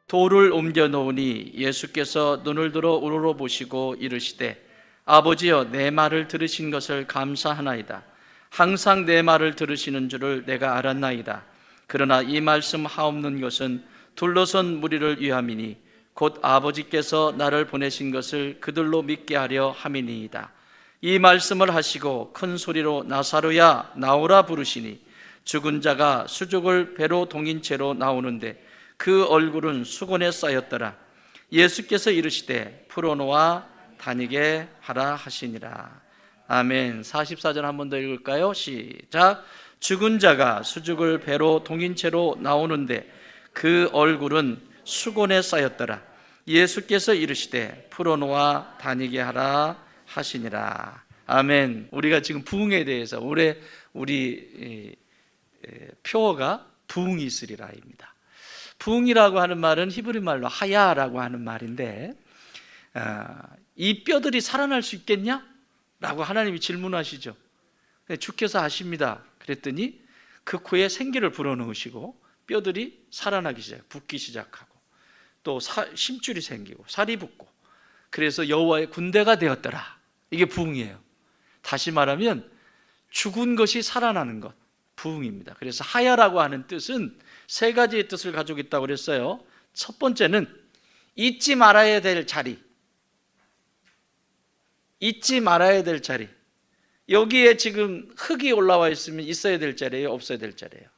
돌을 옮겨 놓으니 예수께서 눈을 들어 우러러 보시고 이르시되 아버지여 내 말을 들으신 것을 감사하나이다. 항상 내 말을 들으시는 줄을 내가 알았나이다. 그러나 이 말씀 하옵는 것은 둘러선 무리를 위함이니 곧 아버지께서 나를 보내신 것을 그들로 믿게 하려 함이니이다. 이 말씀을 하시고 큰 소리로 나사로야 나오라 부르시니 죽은 자가 수족을 배로 동인 채로 나오는데 그 얼굴은 수건에 쌓였더라. 예수께서 이르시되 풀어놓아 다니게 하라 하시니라. 아멘. 44절 한 번 더 읽을까요? 시작. 죽은 자가 수족을 배로 동인 채로 나오는데 그 얼굴은 수건에 쌓였더라. 예수께서 이르시되 풀어놓아 다니게 하라 하시니라. 아멘. 우리가 지금 부흥에 대해서 올해 우리 표어가 부흥이 있으리라입니다. 부흥이라고 하는 말은 히브리 말로 하야라고 하는 말인데, 이 뼈들이 살아날 수 있겠냐? 라고 하나님이 질문하시죠. 주께서 아십니다. 그랬더니 그 코에 생기를 불어넣으시고 뼈들이 살아나기 붙기 시작하고 또 심줄이 생기고 살이 붙고, 그래서 여호와의 군대가 되었더라. 이게 부흥이에요. 다시 말하면 죽은 것이 살아나는 것, 부흥입니다. 그래서 하야라고 하는 뜻은 세 가지의 뜻을 가지고 있다고 그랬어요. 첫 번째는 잊지 말아야 될 자리, 잊지 말아야 될 자리. 여기에 지금 흙이 올라와 있으면 있어야 될 자리예요, 없어야 될 자리예요?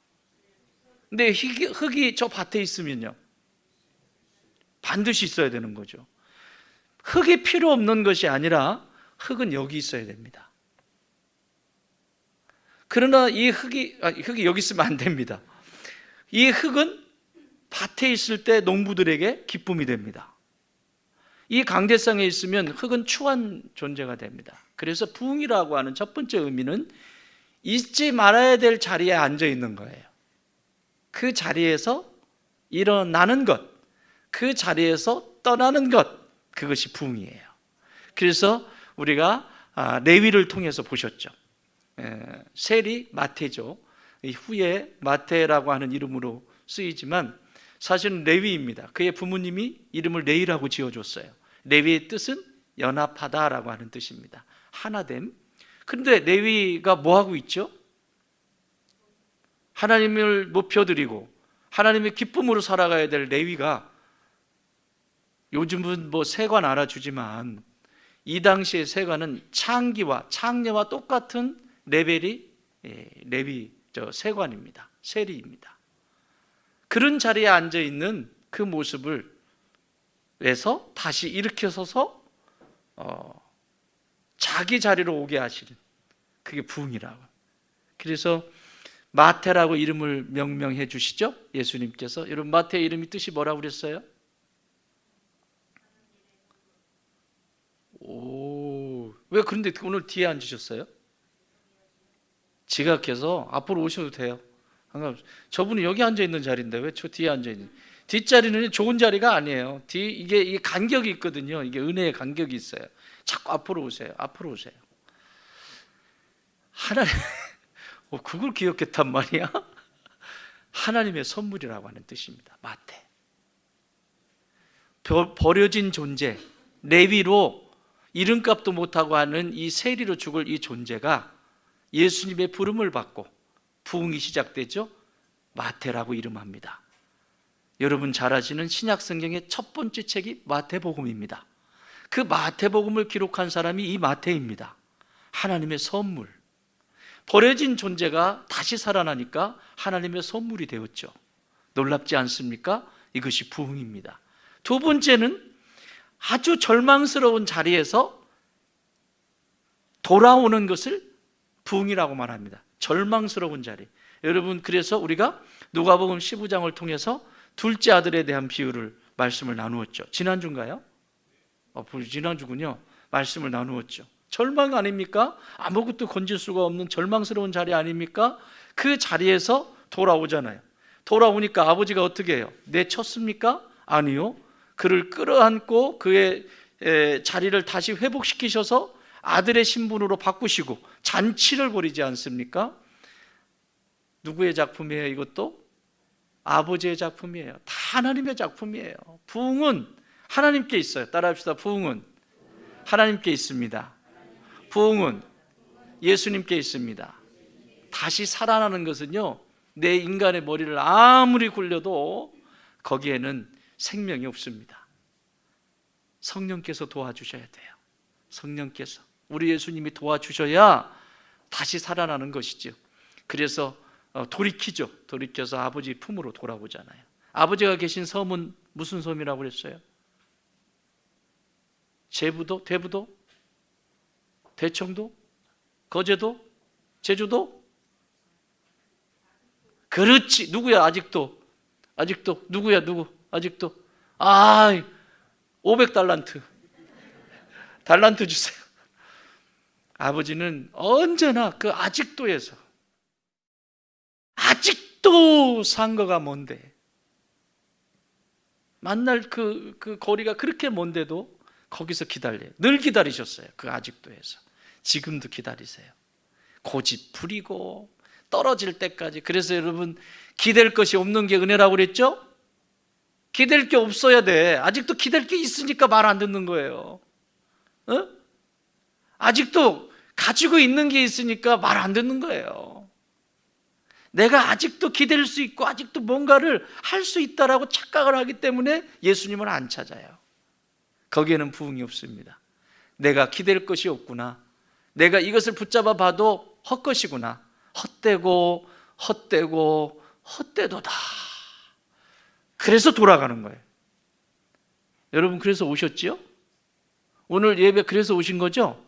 근데 흙이 저 밭에 있으면요, 반드시 있어야 되는 거죠. 흙이 필요 없는 것이 아니라 흙은 여기 있어야 됩니다. 그러나 이 흙이 여기 있으면 안 됩니다. 이 흙은 밭에 있을 때 농부들에게 기쁨이 됩니다. 이 강대상에 있으면 흙은 추한 존재가 됩니다. 그래서 부흥이라고 하는 첫 번째 의미는 잊지 말아야 될 자리에 앉아 있는 거예요. 그 자리에서 일어나는 것, 그 자리에서 떠나는 것, 그것이 부흥이에요. 그래서 우리가 레위를 통해서 보셨죠. 셀이 마태죠. 후에 마태라고 하는 이름으로 쓰이지만 사실은 레위입니다. 그의 부모님이 이름을 레위라고 지어줬어요. 레위의 뜻은 연합하다라고 하는 뜻입니다. 하나됨. 그런데 레위가 뭐하고 있죠? 하나님을 높여드리고 하나님의 기쁨으로 살아가야 될 레위가, 요즘은 세관 알아주지만 이 당시의 세관은 창기와 창녀와 똑같은 레벨이 레위 세관입니다. 세리입니다. 그런 자리에 앉아 있는 그 모습을 해서 다시 일으켜서서 자기 자리로 오게 하시는, 그게 부흥이라고. 그래서 마태라고 이름을 명명해 주시죠, 예수님께서. 여러분, 마태의 이름이 뜻이 뭐라고 그랬어요? 왜 그런데 오늘 뒤에 앉으셨어요? 지각해서 앞으로 오셔도 돼요. 저분이 여기 앉아 있는 자리인데 왜 저 뒤에 앉아 있는? 뒷자리는 좋은 자리가 아니에요. 이게 간격이 있거든요. 이게 은혜의 간격이 있어요. 자꾸 앞으로 오세요. 앞으로 오세요. 하나님, 그걸 기억했단 말이야? 하나님의 선물이라고 하는 뜻입니다. 마태. 버려진 존재, 레위로 이름값도 못하고 하는 이 세리로 죽을 이 존재가 예수님의 부름을 받고 부흥이 시작되죠. 마태라고 이름합니다. 여러분 잘 아시는 신약 성경의 첫 번째 책이 마태복음입니다. 그 마태복음을 기록한 사람이 이 마태입니다. 하나님의 선물. 버려진 존재가 다시 살아나니까 하나님의 선물이 되었죠. 놀랍지 않습니까? 이것이 부흥입니다. 두 번째는 아주 절망스러운 자리에서 돌아오는 것을 부흥이라고 말합니다. 절망스러운 자리. 여러분, 그래서 우리가 누가복음 15장을 통해서 둘째 아들에 대한 비유를 말씀을 나누었죠. 지난주인가요? 지난주군요. 말씀을 나누었죠. 절망 아닙니까? 아무것도 건질 수가 없는 절망스러운 자리 아닙니까? 그 자리에서 돌아오잖아요. 돌아오니까 아버지가 어떻게 해요? 내쳤습니까? 아니요. 그를 끌어안고 그의 자리를 다시 회복시키셔서 아들의 신분으로 바꾸시고 잔치를 벌이지 않습니까? 누구의 작품이에요, 이것도? 아버지의 작품이에요. 다 하나님의 작품이에요. 부흥은 하나님께 있어요. 따라합시다. 부흥은 하나님께 있습니다. 부흥은 예수님께 있습니다. 다시 살아나는 것은요, 내 인간의 머리를 아무리 굴려도 거기에는 생명이 없습니다. 성령께서 도와주셔야 돼요. 성령께서, 우리 예수님이 도와주셔야 다시 살아나는 것이죠. 그래서 돌이키죠. 돌이켜서 아버지 품으로 돌아오잖아요. 아버지가 계신 섬은 무슨 섬이라고 그랬어요? 제부도? 대부도? 대청도? 거제도? 제주도? 그렇지. 누구야? 아직도 누구야? 누구? 아직도 500달란트 달란트 주세요. 아버지는 언제나 그 아직도에서, 아직도 상거가 먼데, 만날 그 거리가 그렇게 먼데도 거기서 기다려요. 늘 기다리셨어요. 그 아직도에서. 지금도 기다리세요. 고집 부리고 떨어질 때까지. 그래서 여러분, 기댈 것이 없는 게 은혜라고 그랬죠? 기댈 게 없어야 돼. 아직도 기댈 게 있으니까 말 안 듣는 거예요. 아직도 가지고 있는 게 있으니까 말 안 듣는 거예요. 내가 아직도 기댈 수 있고 아직도 뭔가를 할 수 있다라고 착각을 하기 때문에 예수님을 안 찾아요. 거기에는 부흥이 없습니다. 내가 기댈 것이 없구나, 내가 이것을 붙잡아 봐도 헛것이구나, 헛되고 헛되도다. 그래서 돌아가는 거예요. 여러분, 그래서 오셨지요? 오늘 예배 그래서 오신 거죠?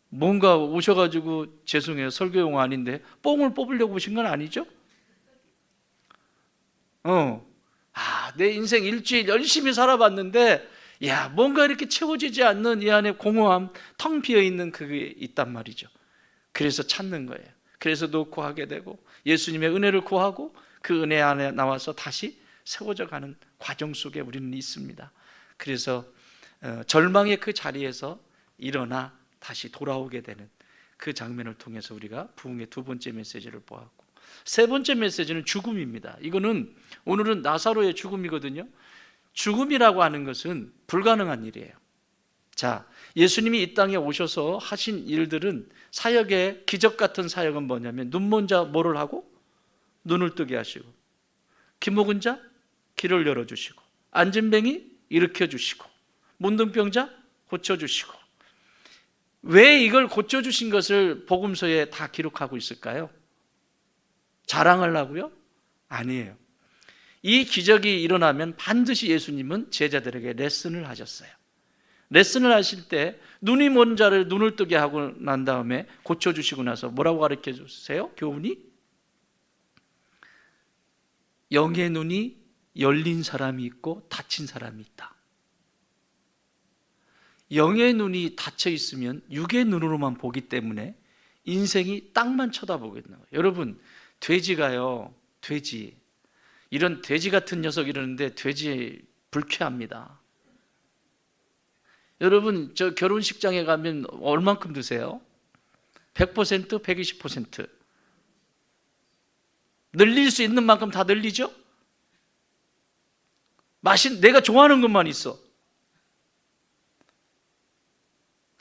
뭔가 오셔가지고, 죄송해요, 설교용 아닌데 뽕을 뽑으려고 오신 건 아니죠? 내 인생 일주일 열심히 살아봤는데, 뭔가 이렇게 채워지지 않는 이 안에 공허함, 텅 비어있는 그게 있단 말이죠. 그래서 찾는 거예요. 그래서 놓고 하게 되고, 예수님의 은혜를 구하고 그 은혜 안에 나와서 다시 세워져 가는 과정 속에 우리는 있습니다. 그래서 절망의 그 자리에서 일어나 다시 돌아오게 되는 그 장면을 통해서 우리가 부흥의 두 번째 메시지를 보았고, 세 번째 메시지는 죽음입니다. 이거는 오늘은 나사로의 죽음이거든요. 죽음이라고 하는 것은 불가능한 일이에요. 자, 예수님이 이 땅에 오셔서 하신 일들은, 사역의 기적 같은 사역은 뭐냐면, 눈먼 자 뭐를 하고? 눈을 뜨게 하시고, 기목은 자 길을 열어주시고, 앉은 뱅이 일으켜주시고, 문둥병자 고쳐주시고. 왜 이걸 고쳐주신 것을 복음서에 다 기록하고 있을까요? 자랑하려고요? 아니에요. 이 기적이 일어나면 반드시 예수님은 제자들에게 레슨을 하셨어요. 레슨을 하실 때 눈이 먼 자를 눈을 뜨게 하고 난 다음에 고쳐주시고 나서 뭐라고 가르쳐 주세요? 교훈이? 영의 눈이 열린 사람이 있고 닫힌 사람이 있다. 영의 눈이 닫혀 있으면 육의 눈으로만 보기 때문에 인생이 땅만 쳐다보게 되는 거예요. 여러분, 돼지가요, 돼지, 이런 돼지 같은 녀석 이러는데 돼지 불쾌합니다. 여러분, 저 결혼식장에 가면 얼만큼 드세요? 100%, 120%. 늘릴 수 있는 만큼 다 늘리죠? 내가 좋아하는 것만 있어.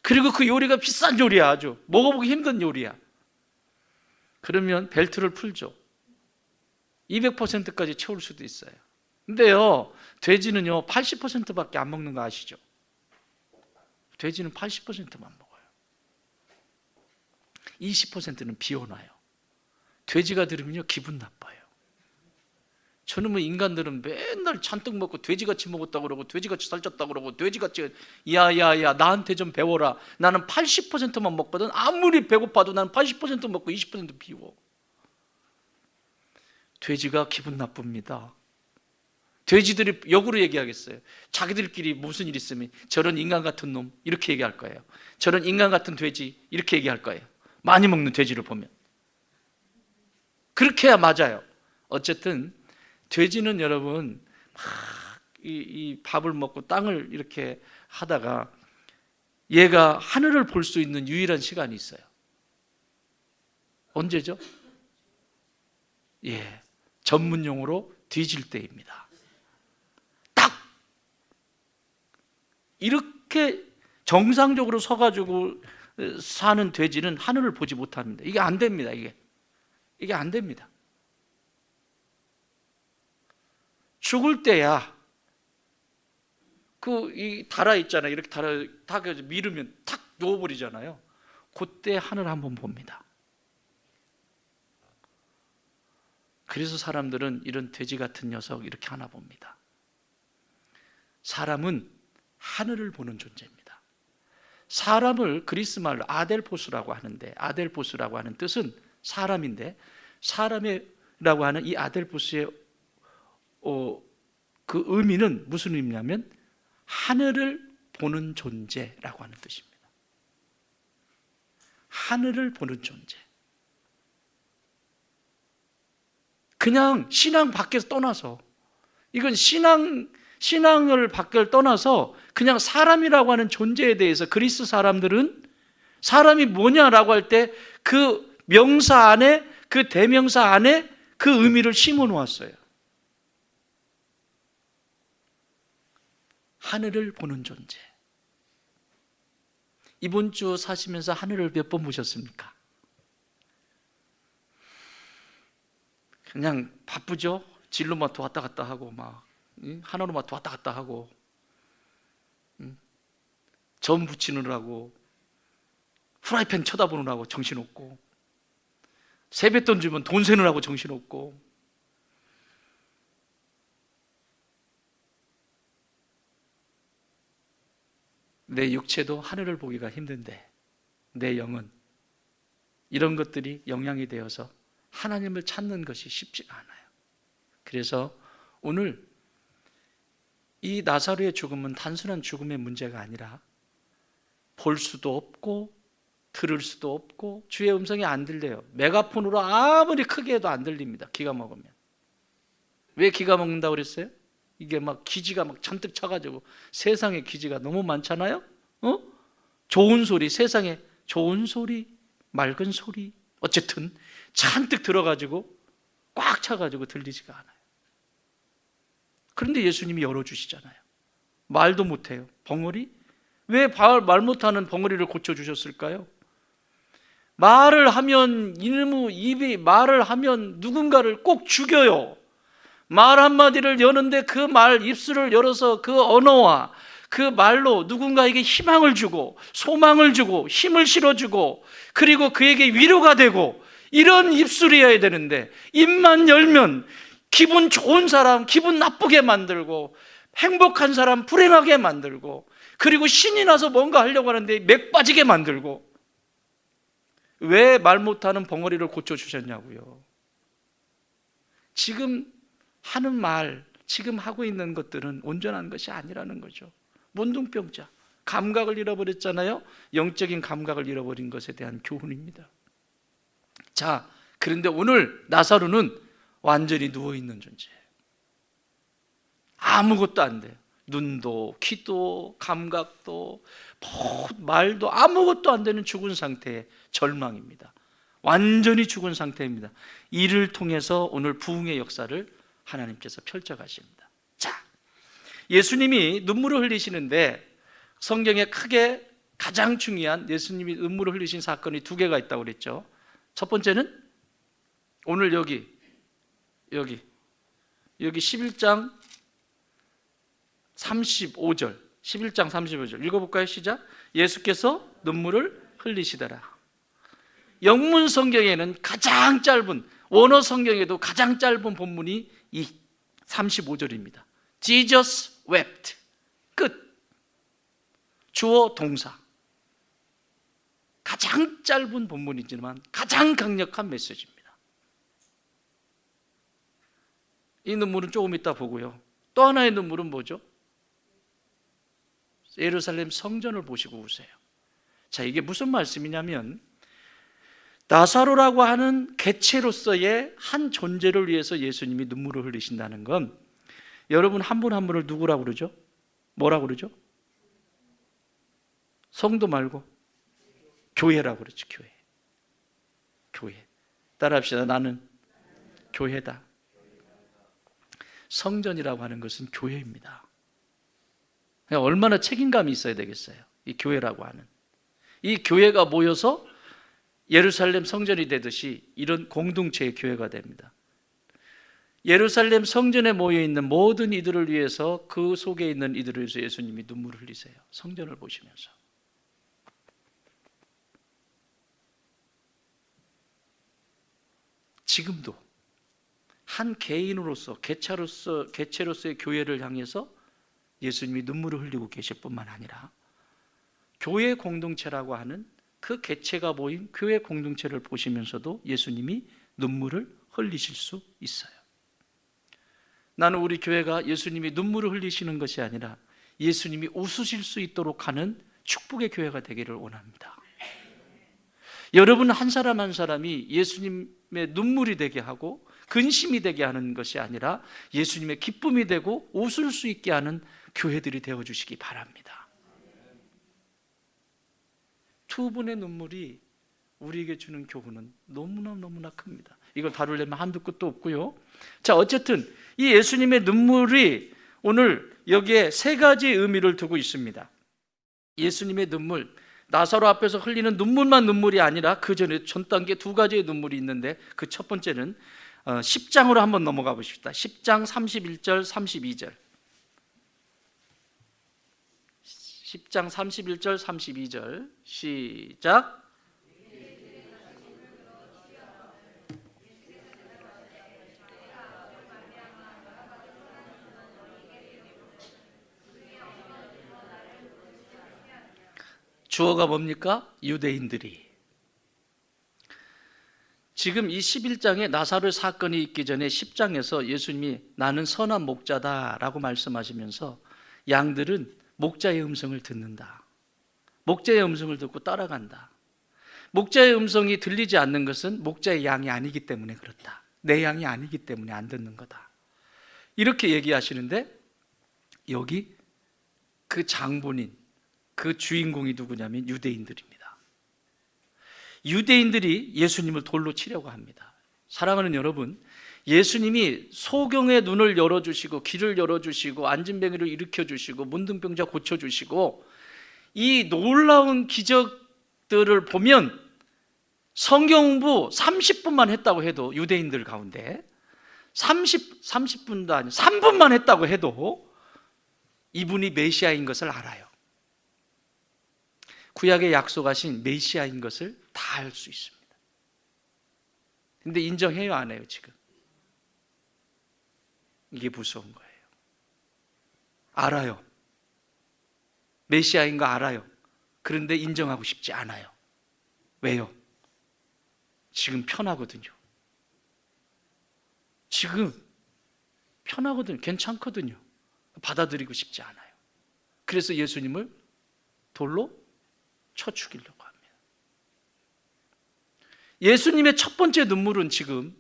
그리고 그 요리가 비싼 요리야. 아주 먹어보기 힘든 요리야. 그러면 벨트를 풀죠. 200%까지 채울 수도 있어요. 근데요, 돼지는요 80%밖에 안 먹는 거 아시죠? 돼지는 80%만 먹어요. 20%는 비워놔요. 돼지가 들으면요 기분 나빠요. 저는 뭐 인간들은 맨날 잔뜩 먹고 돼지같이 먹었다고 그러고 돼지같이 살쪘다고 그러고 돼지같이, 야야야 나한테 좀 배워라. 나는 80%만 먹거든. 아무리 배고파도 나는 80% 먹고 20% 비워. 돼지가 기분 나쁩니다. 돼지들이 역으로 얘기하겠어요. 자기들끼리 무슨 일 있으면 저런 인간 같은 놈 이렇게 얘기할 거예요. 저런 인간 같은 돼지 이렇게 얘기할 거예요. 많이 먹는 돼지를 보면. 그렇게 해야 맞아요. 어쨌든 돼지는 여러분 막 이 밥을 먹고 땅을 이렇게 하다가 얘가 하늘을 볼 수 있는 유일한 시간이 있어요. 언제죠? 전문 용어로 뒤질 때입니다. 딱 이렇게 정상적으로 서가지고 사는 돼지는 하늘을 보지 못합니다. 이게 안 됩니다. 이게 안 됩니다. 죽을 때야 이 달아 있잖아요. 이렇게 딱 밀으면 탁 누워버리잖아요. 그때 하늘 한번 봅니다. 그래서 사람들은 이런 돼지 같은 녀석 이렇게 하나 봅니다. 사람은 하늘을 보는 존재입니다. 사람을 그리스 말로 아델포스라고 하는데, 아델포스라고 하는 뜻은 사람인데, 사람이라고 하는 이 아델포스의 그 의미는 무슨 의미냐면 하늘을 보는 존재라고 하는 뜻입니다. 하늘을 보는 존재. 그냥 신앙 밖에서 떠나서, 이건 신앙을 밖을 떠나서 그냥 사람이라고 하는 존재에 대해서 그리스 사람들은 사람이 뭐냐라고 할 때 그 명사 안에, 그 대명사 안에 그 의미를 심어 놓았어요. 하늘을 보는 존재. 이번 주 사시면서 하늘을 몇 번 보셨습니까? 그냥 바쁘죠? 진로마트 왔다 갔다 하고 막 하나로마트 왔다 갔다 하고 점 붙이느라고 프라이팬 쳐다보느라고 정신없고 세뱃돈 주면 돈 세느라고 정신없고 내 육체도 하늘을 보기가 힘든데 내 영은 이런 것들이 영향이 되어서 하나님을 찾는 것이 쉽지가 않아요. 그래서 오늘 이 나사로의 죽음은 단순한 죽음의 문제가 아니라 볼 수도 없고 들을 수도 없고 주의 음성이 안 들려요. 메가폰으로 아무리 크게 해도 안 들립니다. 기가 먹으면. 왜 기가 먹는다고 그랬어요? 이게 막 기지가 막 잔뜩 차가지고 세상에 기지가 너무 많잖아요. 좋은 소리, 세상에 좋은 소리, 맑은 소리 어쨌든 잔뜩 들어가지고 꽉 차가지고 들리지가 않아요. 그런데 예수님이 열어주시잖아요. 말도 못해요. 벙어리? 왜 말 못하는 벙어리를 고쳐주셨을까요? 말을 하면 입이 말을 하면 누군가를 꼭 죽여요. 말 한마디를 여는데 그 말 입술을 열어서 그 언어와 그 말로 누군가에게 희망을 주고 소망을 주고 힘을 실어주고 그리고 그에게 위로가 되고 이런 입술이어야 되는데 입만 열면 기분 좋은 사람 기분 나쁘게 만들고 행복한 사람 불행하게 만들고 그리고 신이 나서 뭔가 하려고 하는데 맥 빠지게 만들고 왜 말 못하는 벙어리를 고쳐주셨냐고요. 지금 하는 말, 지금 하고 있는 것들은 온전한 것이 아니라는 거죠. 문둥병자, 감각을 잃어버렸잖아요. 영적인 감각을 잃어버린 것에 대한 교훈입니다. 자, 그런데 오늘 나사로는 완전히 누워있는 존재예요. 아무것도 안 돼요. 눈도, 귀도, 감각도, 말도 아무것도 안 되는 죽은 상태의 절망입니다. 완전히 죽은 상태입니다. 이를 통해서 오늘 부흥의 역사를 하나님께서 펼쳐가십니다. 자, 예수님이 눈물을 흘리시는데 성경에 크게 가장 중요한 예수님이 눈물을 흘리신 사건이 두 개가 있다고 그랬죠. 첫 번째는 오늘 여기 11장 35절 11장 35절 읽어볼까요? 시작. 예수께서 눈물을 흘리시더라. 영문 성경에는 가장 짧은, 원어 성경에도 가장 짧은 본문이 이 35절입니다. Jesus wept. 끝. 주어 동사. 가장 짧은 본문이지만 가장 강력한 메시지입니다. 이 눈물은 조금 이따 보고요. 또 하나의 눈물은 뭐죠? 예루살렘 성전을 보시고 우세요. 자, 이게 무슨 말씀이냐면 나사로라고 하는 개체로서의 한 존재를 위해서 예수님이 눈물을 흘리신다는 건 여러분 한 분 한 분을 누구라고 그러죠? 뭐라고 그러죠? 성도 말고 교회라고 그러죠. 교회. 따라합시다. 나는 교회다. 성전이라고 하는 것은 교회입니다. 얼마나 책임감이 있어야 되겠어요. 이 교회라고 하는 이 교회가 모여서 예루살렘 성전이 되듯이 이런 공동체의 교회가 됩니다. 예루살렘 성전에 모여있는 모든 이들을 위해서, 그 속에 있는 이들을 위해서 예수님이 눈물을 흘리세요. 성전을 보시면서. 지금도 한 개인으로서, 개체로서의 교회를 향해서 예수님이 눈물을 흘리고 계실 뿐만 아니라 교회 공동체라고 하는 그 개체가 모인 교회 공동체를 보시면서도 예수님이 눈물을 흘리실 수 있어요. 나는 우리 교회가 예수님이 눈물을 흘리시는 것이 아니라 예수님이 웃으실 수 있도록 하는 축복의 교회가 되기를 원합니다. 여러분 한 사람 한 사람이 예수님의 눈물이 되게 하고 근심이 되게 하는 것이 아니라 예수님의 기쁨이 되고 웃을 수 있게 하는 교회들이 되어주시기 바랍니다. 두 분의 눈물이 우리에게 주는 교훈은 너무나 큽니다. 이걸 다루려면 한두 끝도 없고요. 자, 어쨌든 이 예수님의 눈물이 오늘 여기에 세 가지 의미를 두고 있습니다. 예수님의 눈물, 나사로 앞에서 흘리는 눈물만 눈물이 아니라 그 전에 전 단계 두 가지의 눈물이 있는데, 그 첫 번째는 10장으로 한번 넘어가 보십시다. 10장 31절 32절. 10장 31절 32절 시작. 주어가 뭡니까? 유대인들이. 지금 이 11장에 나사로의 사건이 있기 전에 10장에서 예수님이 나는 선한 목자다라고 말씀하시면서 양들은 목자의 음성을 듣는다, 목자의 음성을 듣고 따라간다, 목자의 음성이 들리지 않는 것은 목자의 양이 아니기 때문에 그렇다, 내 양이 아니기 때문에 안 듣는 거다, 이렇게 얘기하시는데, 여기 그 장본인, 그 주인공이 누구냐면 유대인들입니다. 유대인들이 예수님을 돌로 치려고 합니다. 사랑하는 여러분, 예수님이 소경의 눈을 열어주시고 귀를 열어주시고 안진뱅이를 일으켜주시고 문둥병자 고쳐주시고 이 놀라운 기적들을 보면 성경 공부 30분만 했다고 해도, 유대인들 가운데 30분도 아니고 3분만 했다고 해도 이분이 메시아인 것을 알아요. 구약에 약속하신 메시아인 것을 다 알 수 있습니다. 근데 인정해요, 안 해요? 지금 이게 무서운 거예요. 알아요, 메시아인 거 알아요. 그런데 인정하고 싶지 않아요. 왜요? 지금 편하거든요. 지금 편하거든요. 괜찮거든요. 받아들이고 싶지 않아요. 그래서 예수님을 돌로 쳐 죽이려고 합니다. 예수님의 첫 번째 눈물은 지금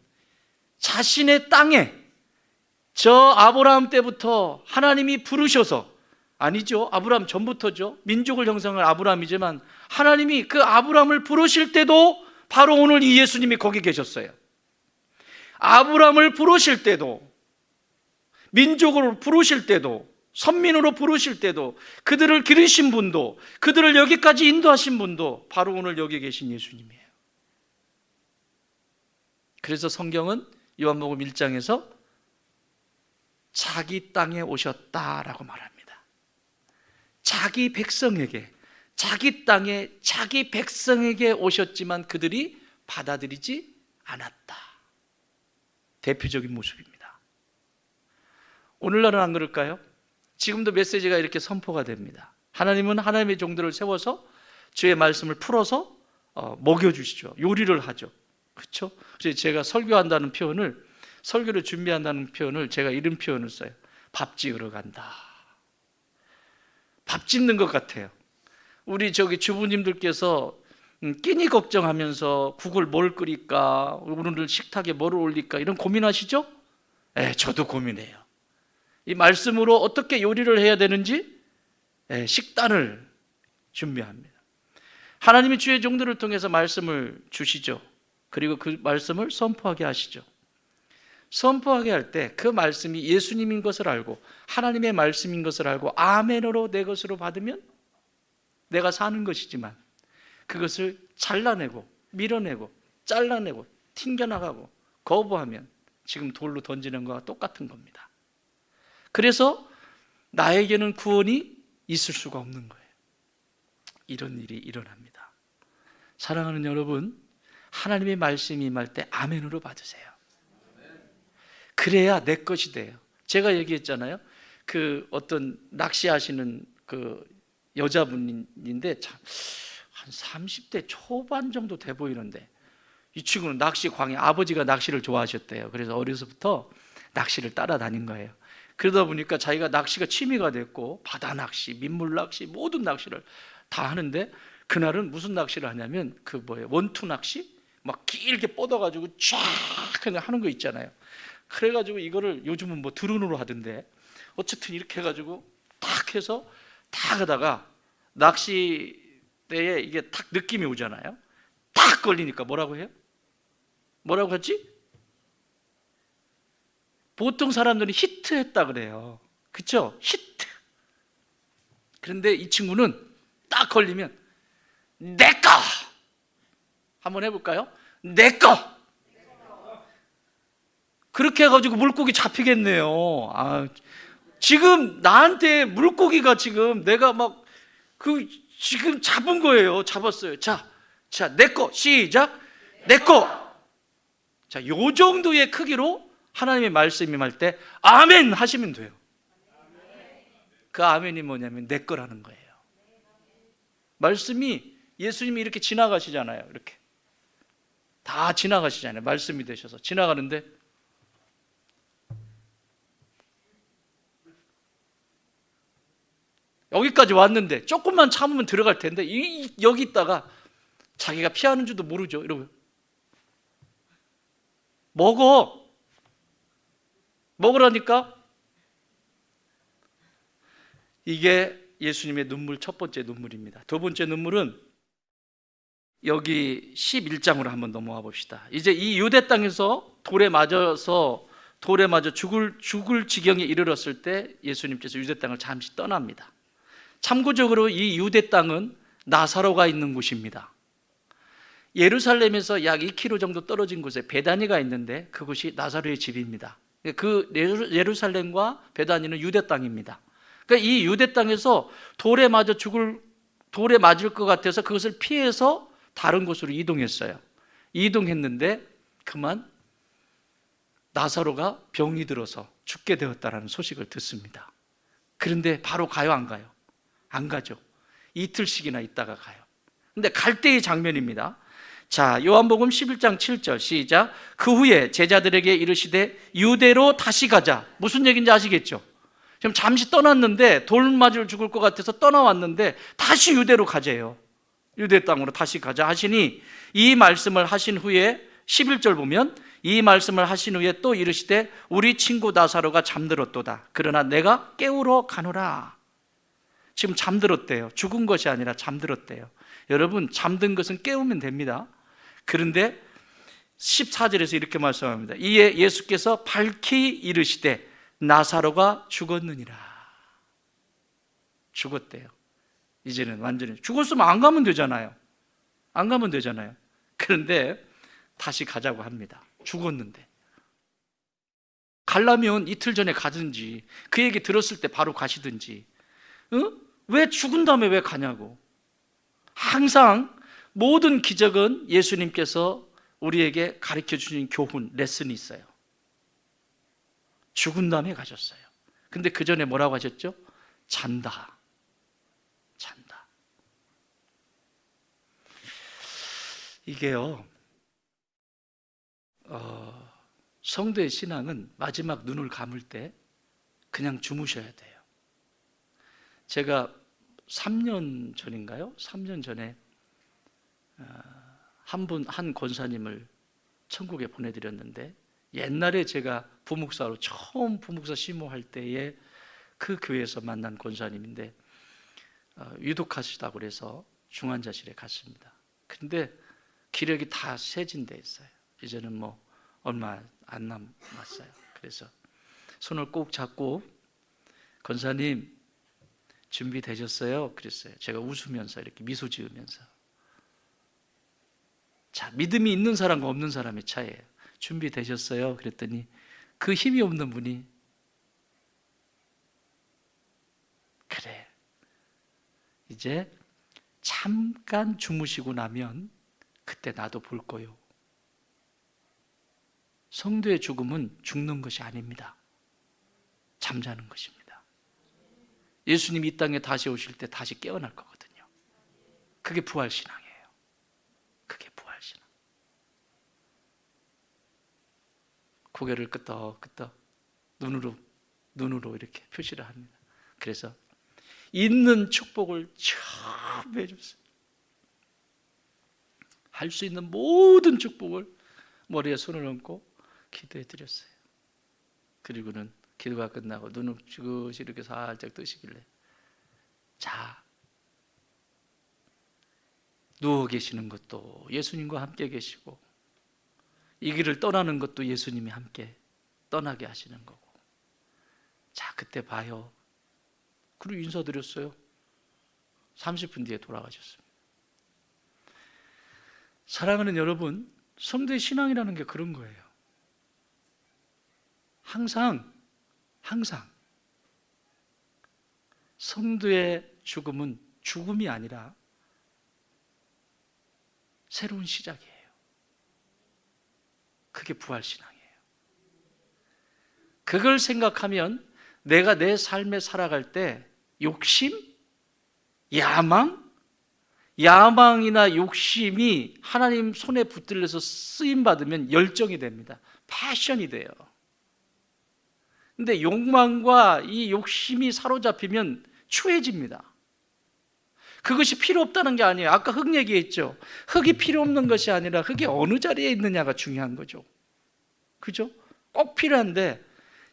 자신의 땅에, 저 아브라함 때부터 하나님이 부르셔서, 아니죠, 아브라함 전부터죠, 민족을 형성한 아브라함이지만 하나님이 그 아브라함을 부르실 때도 바로 오늘 이 예수님이 거기 계셨어요. 아브라함을 부르실 때도, 민족으로 부르실 때도, 선민으로 부르실 때도, 그들을 기르신 분도, 그들을 여기까지 인도하신 분도 바로 오늘 여기 계신 예수님이에요. 그래서 성경은 요한복음 1장에서 자기 땅에 오셨다라고 말합니다. 자기 백성에게, 자기 땅에 자기 백성에게 오셨지만 그들이 받아들이지 않았다. 대표적인 모습입니다. 오늘날은 안 그럴까요? 지금도 메시지가 이렇게 선포가 됩니다. 하나님은 하나님의 종들을 세워서 주의 말씀을 풀어서 먹여주시죠. 요리를 하죠. 그렇죠? 그래서 제가 설교한다는 표현을, 설교를 준비한다는 표현을 제가 이런 표현을 써요. 밥 지으러 간다. 밥 짓는 것 같아요. 우리 주부님들께서 끼니 걱정하면서 국을 뭘 끓일까, 오늘 식탁에 뭐를 올릴까, 이런 고민하시죠? 저도 고민해요. 이 말씀으로 어떻게 요리를 해야 되는지 식단을 준비합니다. 하나님이 주의 종들을 통해서 말씀을 주시죠. 그리고 그 말씀을 선포하게 하시죠. 선포하게 할 때 그 말씀이 예수님인 것을 알고 하나님의 말씀인 것을 알고 아멘으로 내 것으로 받으면 내가 사는 것이지만, 그것을 잘라내고 밀어내고 잘라내고 튕겨나가고 거부하면 지금 돌로 던지는 것과 똑같은 겁니다. 그래서 나에게는 구원이 있을 수가 없는 거예요. 이런 일이 일어납니다. 사랑하는 여러분, 하나님의 말씀이 임할 때 아멘으로 받으세요. 그래야 내 것이 돼요. 제가 얘기했잖아요. 그 어떤 낚시하시는 그 여자분인데 참 한 30대 초반 정도 돼 보이는데, 이 친구는 낚시 광에, 아버지가 낚시를 좋아하셨대요. 그래서 어려서부터 낚시를 따라다닌 거예요. 그러다 보니까 자기가 낚시가 취미가 됐고 바다 낚시, 민물 낚시, 모든 낚시를 다 하는데, 그날은 무슨 낚시를 하냐면 원투 낚시? 막 길게 뻗어가지고 쫙 그냥 하는 거 있잖아요. 그래가지고 이거를 요즘은 뭐 드론으로 하던데, 어쨌든 이렇게 해가지고 탁 해서 탁 하다가 낚시대에 이게 탁 느낌이 오잖아요. 탁 걸리니까 뭐라고 해요? 뭐라고 했지? 보통 사람들은 히트했다 그래요. 그렇죠? 히트. 그런데 이 친구는 딱 걸리면 내꺼! 한번 해볼까요? 내꺼! 그렇게 해가지고 물고기 잡히겠네요. 지금 나한테 물고기가 지금 내가 지금 잡은 거예요. 잡았어요. 자, 내꺼! 시작! 내꺼! 자, 요 정도의 크기로 하나님의 말씀이 임할 때 아멘 하시면 돼요. 그 아멘이 뭐냐면 내 거라는 거예요. 말씀이, 예수님이 이렇게 지나가시잖아요. 이렇게 다 지나가시잖아요. 말씀이 되셔서 지나가는데 여기까지 왔는데 조금만 참으면 들어갈 텐데 여기 있다가 자기가 피하는 줄도 모르죠. 이러고 먹으라니까. 이게 예수님의 눈물, 첫 번째 눈물입니다. 두 번째 눈물은 여기 11장으로 한번 넘어와 봅시다. 이제 이 유대 땅에서 돌에 맞아 죽을 지경에 이르렀을 때 예수님께서 유대 땅을 잠시 떠납니다. 참고적으로 이 유대 땅은 나사로가 있는 곳입니다. 예루살렘에서 약 2km 정도 떨어진 곳에 베다니가 있는데 그곳이 나사로의 집입니다. 그 예루살렘과 베다니는 유대 땅입니다. 그러니까 이 유대 땅에서 돌에 맞을 것 같아서 그것을 피해서 다른 곳으로 이동했어요. 이동했는데 그만 나사로가 병이 들어서 죽게 되었다는 소식을 듣습니다. 그런데 바로 가요, 안 가요? 안 가죠. 이틀씩이나 있다가 가요. 근데 갈 때의 장면입니다. 자, 요한복음 11장 7절 시작. 그 후에 제자들에게 이르시되 유대로 다시 가자. 무슨 얘기인지 아시겠죠? 지금 잠시 떠났는데 돌 맞을 죽을 것 같아서 떠나왔는데 다시 유대로 가재요. 유대 땅으로 다시 가자 하시니, 이 말씀을 하신 후에 11절 보면 이 말씀을 하신 후에 또 이르시되 우리 친구 나사로가 잠들었도다. 그러나 내가 깨우러 가노라. 지금 잠들었대요. 죽은 것이 아니라 잠들었대요. 여러분, 잠든 것은 깨우면 됩니다. 그런데 14절에서 이렇게 말씀합니다. 이에 예수께서 밝히 이르시되 나사로가 죽었느니라. 죽었대요. 이제는 완전히 죽었으면 안 가면 되잖아요. 그런데 다시 가자고 합니다. 죽었는데 가려면 이틀 전에 가든지 그 얘기 들었을 때 바로 가시든지, 왜 죽은 다음에 왜 가냐고. 항상 모든 기적은 예수님께서 우리에게 가르쳐 주신 교훈, 레슨이 있어요. 죽은 다음에 가셨어요. 근데 그 전에 뭐라고 하셨죠? 잔다. 이게요, 성도의 신앙은 마지막 눈을 감을 때 그냥 주무셔야 돼요. 제가 3년 전인가요? 3년 전에 한 권사님을 천국에 보내드렸는데, 옛날에 제가 처음 부목사 심호할 때에 그 교회에서 만난 권사님인데 위독하시다고 그래서 중환자실에 갔습니다. 그런데 기력이 다 쇠진돼 있어요. 이제는 얼마 안 남았어요. 그래서 손을 꼭 잡고 권사님 준비되셨어요? 그랬어요. 제가 웃으면서 이렇게 미소 지으면서. 자, 믿음이 있는 사람과 없는 사람의 차이예요. 준비되셨어요? 그랬더니 그 힘이 없는 분이 그래, 이제 잠깐 주무시고 나면 그때 나도 볼 거요. 성도의 죽음은 죽는 것이 아닙니다. 잠자는 것입니다. 예수님이 이 땅에 다시 오실 때 다시 깨어날 거거든요. 그게 부활신앙이에요. 그게 부활신앙. 고개를 끄덕끄덕 눈으로 이렇게 표시를 합니다. 그래서 있는 축복을 참 해줬어요. 할 수 있는 모든 축복을 머리에 손을 얹고 기도해 드렸어요. 그리고는 기도가 끝나고 눈을 지그시 이렇게 살짝 뜨시길래 자, 누워 계시는 것도 예수님과 함께 계시고 이 길을 떠나는 것도 예수님이 함께 떠나게 하시는 거고 자, 그때 봐요. 그리고 인사드렸어요. 30분 뒤에 돌아가셨습니다. 사랑하는 여러분, 성도의 신앙이라는 게 그런 거예요. 항상 성도의 죽음은 죽음이 아니라 새로운 시작이에요. 그게 부활신앙이에요. 그걸 생각하면 내가 내 삶에 살아갈 때 욕심, 야망이나 욕심이 하나님 손에 붙들려서 쓰임받으면 열정이 됩니다. 패션이 돼요. 근데 욕망과 이 욕심이 사로잡히면 추해집니다. 그것이 필요 없다는 게 아니에요. 아까 흙 얘기했죠. 흙이 필요 없는 것이 아니라 흙이 어느 자리에 있느냐가 중요한 거죠. 그죠? 꼭 필요한데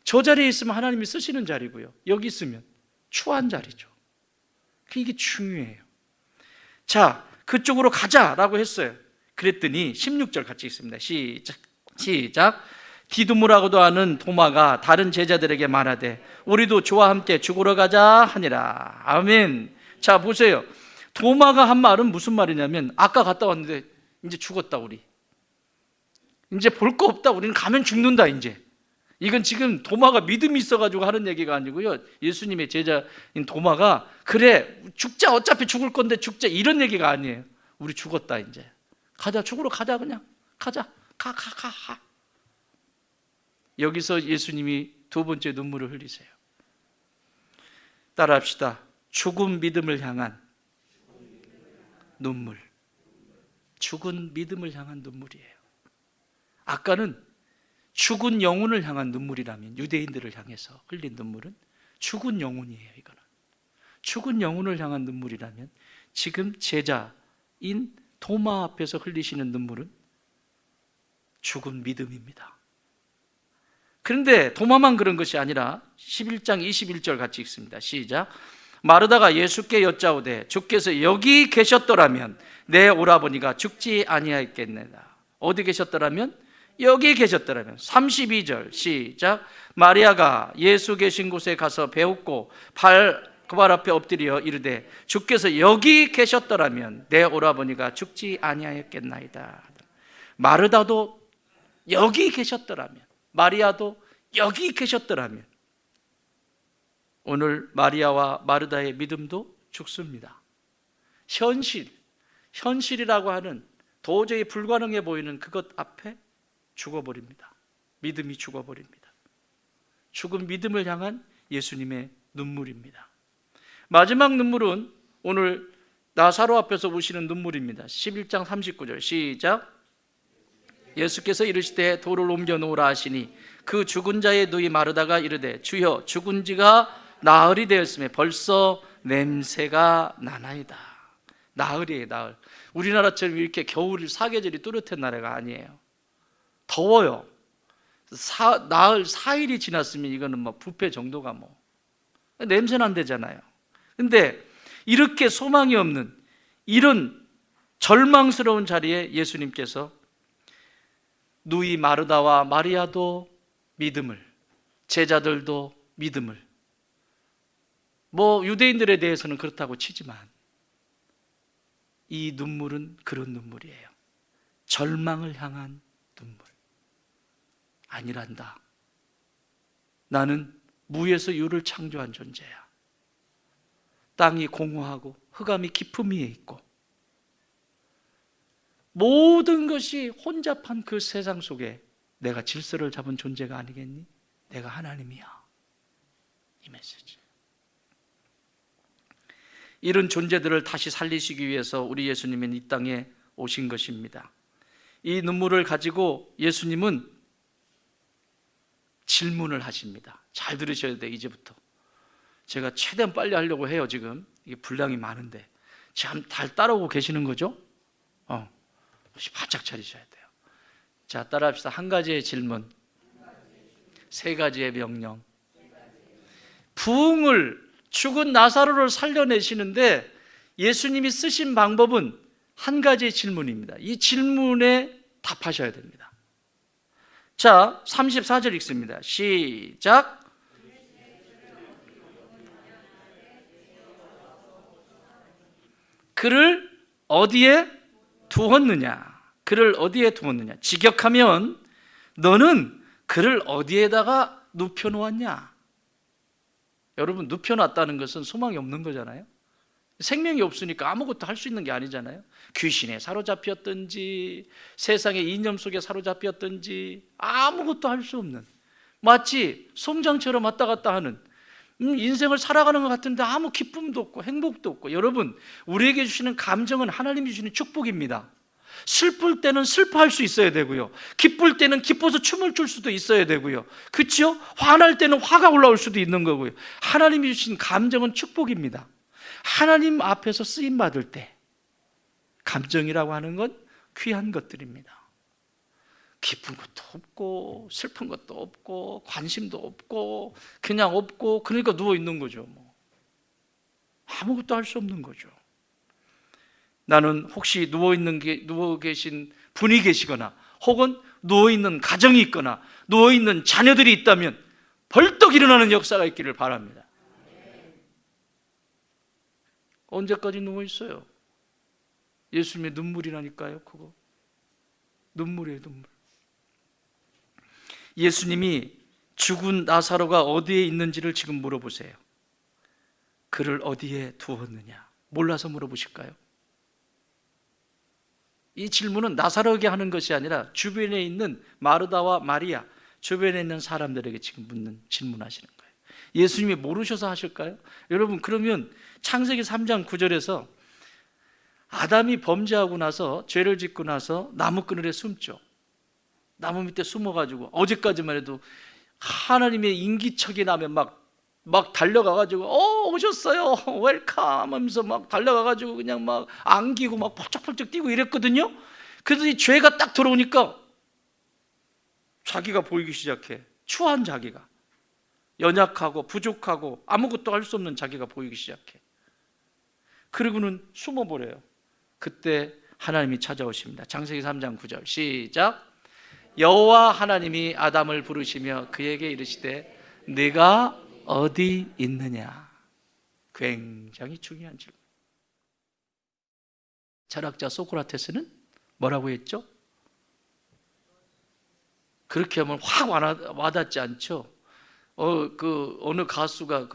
저 자리에 있으면 하나님이 쓰시는 자리고요. 여기 있으면 추한 자리죠. 이게 중요해요. 자, 그쪽으로 가자라고 했어요. 그랬더니 16절 같이 읽습니다. 시작. 디두무라고도 하는 도마가 다른 제자들에게 말하되 우리도 주와 함께 죽으러 가자 하니라. 아멘. 자, 보세요. 도마가 한 말은 무슨 말이냐면 아까 갔다 왔는데 이제 죽었다 우리. 이제 볼 거 없다. 우리는 가면 죽는다 이제. 이건 지금 도마가 믿음이 있어가지고 하는 얘기가 아니고요. 예수님의 제자인 도마가 그래 죽자 어차피 죽을 건데 죽자 이런 얘기가 아니에요. 우리 죽었다 이제. 가자 죽으러 가자 그냥 가자 가. 여기서 예수님이 두 번째 눈물을 흘리세요. 따라합시다. 죽은 믿음을 향한 눈물. 죽은 믿음을 향한 눈물이에요. 아까는 죽은 영혼을 향한 눈물이라면 유대인들을 향해서 흘린 눈물은 죽은 영혼이에요. 이거는 죽은 영혼을 향한 눈물이라면 지금 제자인 도마 앞에서 흘리시는 눈물은 죽은 믿음입니다. 그런데 도마만 그런 것이 아니라 11장 21절 같이 읽습니다. 시작. 마르다가 예수께 여짜오되 주께서 여기 계셨더라면 내 오라버니가 죽지 아니하였겠느냐. 어디 계셨더라면? 여기 계셨더라면. 32절 시작. 마리아가 예수 계신 곳에 가서 배웠고 그 발 앞에 엎드려 이르되 주께서 여기 계셨더라면 내 오라버니가 죽지 아니하였겠나이다. 마르다도 여기 계셨더라면, 마리아도 여기 계셨더라면 오늘 마리아와 마르다의 믿음도 죽습니다. 현실이라고 하는 도저히 불가능해 보이는 그것 앞에 죽어버립니다. 믿음이 죽어버립니다. 죽은 믿음을 향한 예수님의 눈물입니다. 마지막 눈물은 오늘 나사로 앞에서 우시는 눈물입니다. 11장 39절 시작. 예수께서 이르시되 돌을 옮겨 놓으라 하시니 그 죽은 자의 누이 마르다가 이르되 주여 죽은 지가 나흘이 되었음에 벌써 냄새가 나나이다. 나흘이에요. 나흘. 우리나라처럼 이렇게 겨울 사계절이 뚜렷한 나라가 아니에요. 더워요. 나흘 4일이 지났으면 이거는 뭐 부패 정도가 뭐 냄새 난대잖아요. 근데 이렇게 소망이 없는 이런 절망스러운 자리에 예수님께서 누이 마르다와 마리아도 믿음을, 제자들도 믿음을, 유대인들에 대해서는 그렇다고 치지만 이 눈물은 그런 눈물이에요. 절망을 향한 눈물. 아니란다. 나는 무에서 유를 창조한 존재야. 땅이 공허하고 흑암이 깊음 위에 있고 모든 것이 혼잡한 그 세상 속에 내가 질서를 잡은 존재가 아니겠니? 내가 하나님이야. 이 메시지. 이런 존재들을 다시 살리시기 위해서 우리 예수님은 이 땅에 오신 것입니다. 이 눈물을 가지고 예수님은 질문을 하십니다. 잘 들으셔야 돼요. 이제부터 제가 최대한 빨리 하려고 해요. 지금 이게 분량이 많은데 참 잘 따라오고 계시는 거죠? 혹시 바짝 차리셔야 돼요. 자, 따라합시다. 한 가지의 질문, 세 가지의 명령. 부흥을, 죽은 나사로를 살려내시는데 예수님이 쓰신 방법은 한 가지의 질문입니다. 이 질문에 답하셔야 됩니다. 자, 34절 읽습니다. 시작. 그를 어디에 두었느냐? 그를 어디에 두었느냐? 직역하면 너는 그를 어디에다가 눕혀놓았냐? 여러분, 눕혀놨다는 것은 소망이 없는 거잖아요. 생명이 없으니까 아무것도 할 수 있는 게 아니잖아요. 귀신에 사로잡혔든지 세상의 이념 속에 사로잡혔든지 아무것도 할 수 없는, 마치 솜장처럼 왔다 갔다 하는 인생을 살아가는 것 같은데 아무 기쁨도 없고 행복도 없고. 여러분, 우리에게 주시는 감정은 하나님이 주시는 축복입니다. 슬플 때는 슬퍼할 수 있어야 되고요, 기쁠 때는 기뻐서 춤을 출 수도 있어야 되고요, 그렇죠? 화날 때는 화가 올라올 수도 있는 거고요. 하나님이 주신 감정은 축복입니다. 하나님 앞에서 쓰임 받을 때 감정이라고 하는 건 귀한 것들입니다. 기쁜 것도 없고 슬픈 것도 없고 관심도 없고 그냥 없고, 그러니까 누워 있는 거죠. 아무것도 할 수 없는 거죠. 나는 혹시 누워 계신 분이 계시거나 혹은 누워 있는 가정이 있거나 누워 있는 자녀들이 있다면 벌떡 일어나는 역사가 있기를 바랍니다. 언제까지 누워 있어요? 예수님의 눈물이라니까요. 그거 눈물이에요, 눈물. 예수님이 죽은 나사로가 어디에 있는지를 지금 물어보세요. 그를 어디에 두었느냐? 몰라서 물어보실까요? 이 질문은 나사로에게 하는 것이 아니라 주변에 있는 마르다와 마리아, 주변에 있는 사람들에게 지금 질문하시는 거예요. 예수님이 모르셔서 하실까요? 여러분, 그러면 창세기 3장 9절에서 아담이 범죄하고 나서, 죄를 짓고 나서 나무 그늘에 숨죠. 나무 밑에 숨어가지고 어제까지만 해도 하나님의 인기척이 나면 막 달려가가지고 오셨어요 웰컴 하면서 막 달려가가지고 그냥 막 안기고 막 펄쩍펄쩍 뛰고 이랬거든요. 그래서 이 죄가 딱 들어오니까 자기가 보이기 시작해. 추한 자기가, 연약하고 부족하고 아무것도 할 수 없는 자기가 보이기 시작해. 그리고는 숨어버려요. 그때 하나님이 찾아오십니다. 창세기 3장 9절 시작. 여호와 하나님이 아담을 부르시며 그에게 이르시되 네가 어디 있느냐? 굉장히 중요한 질문. 철학자 소크라테스는 뭐라고 했죠? 그렇게 하면 확 와닿지 않죠? 어느 가수가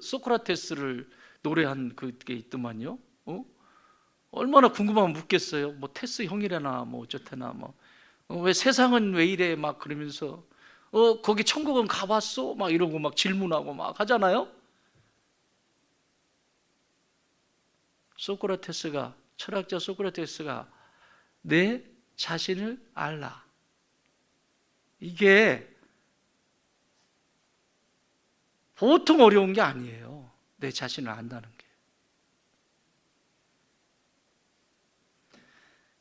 소크라테스를 노래한 그게 있더만요. 얼마나 궁금하면 묻겠어요. 테스 형이래나 어쩌테나 왜 세상은 왜 이래 막 그러면서 거기 천국은 가봤어? 막 이러고 막 질문하고 막 하잖아요. 철학자 소크라테스가 내 자신을 알라, 이게 보통 어려운 게 아니에요. 내 자신을 안다는 게.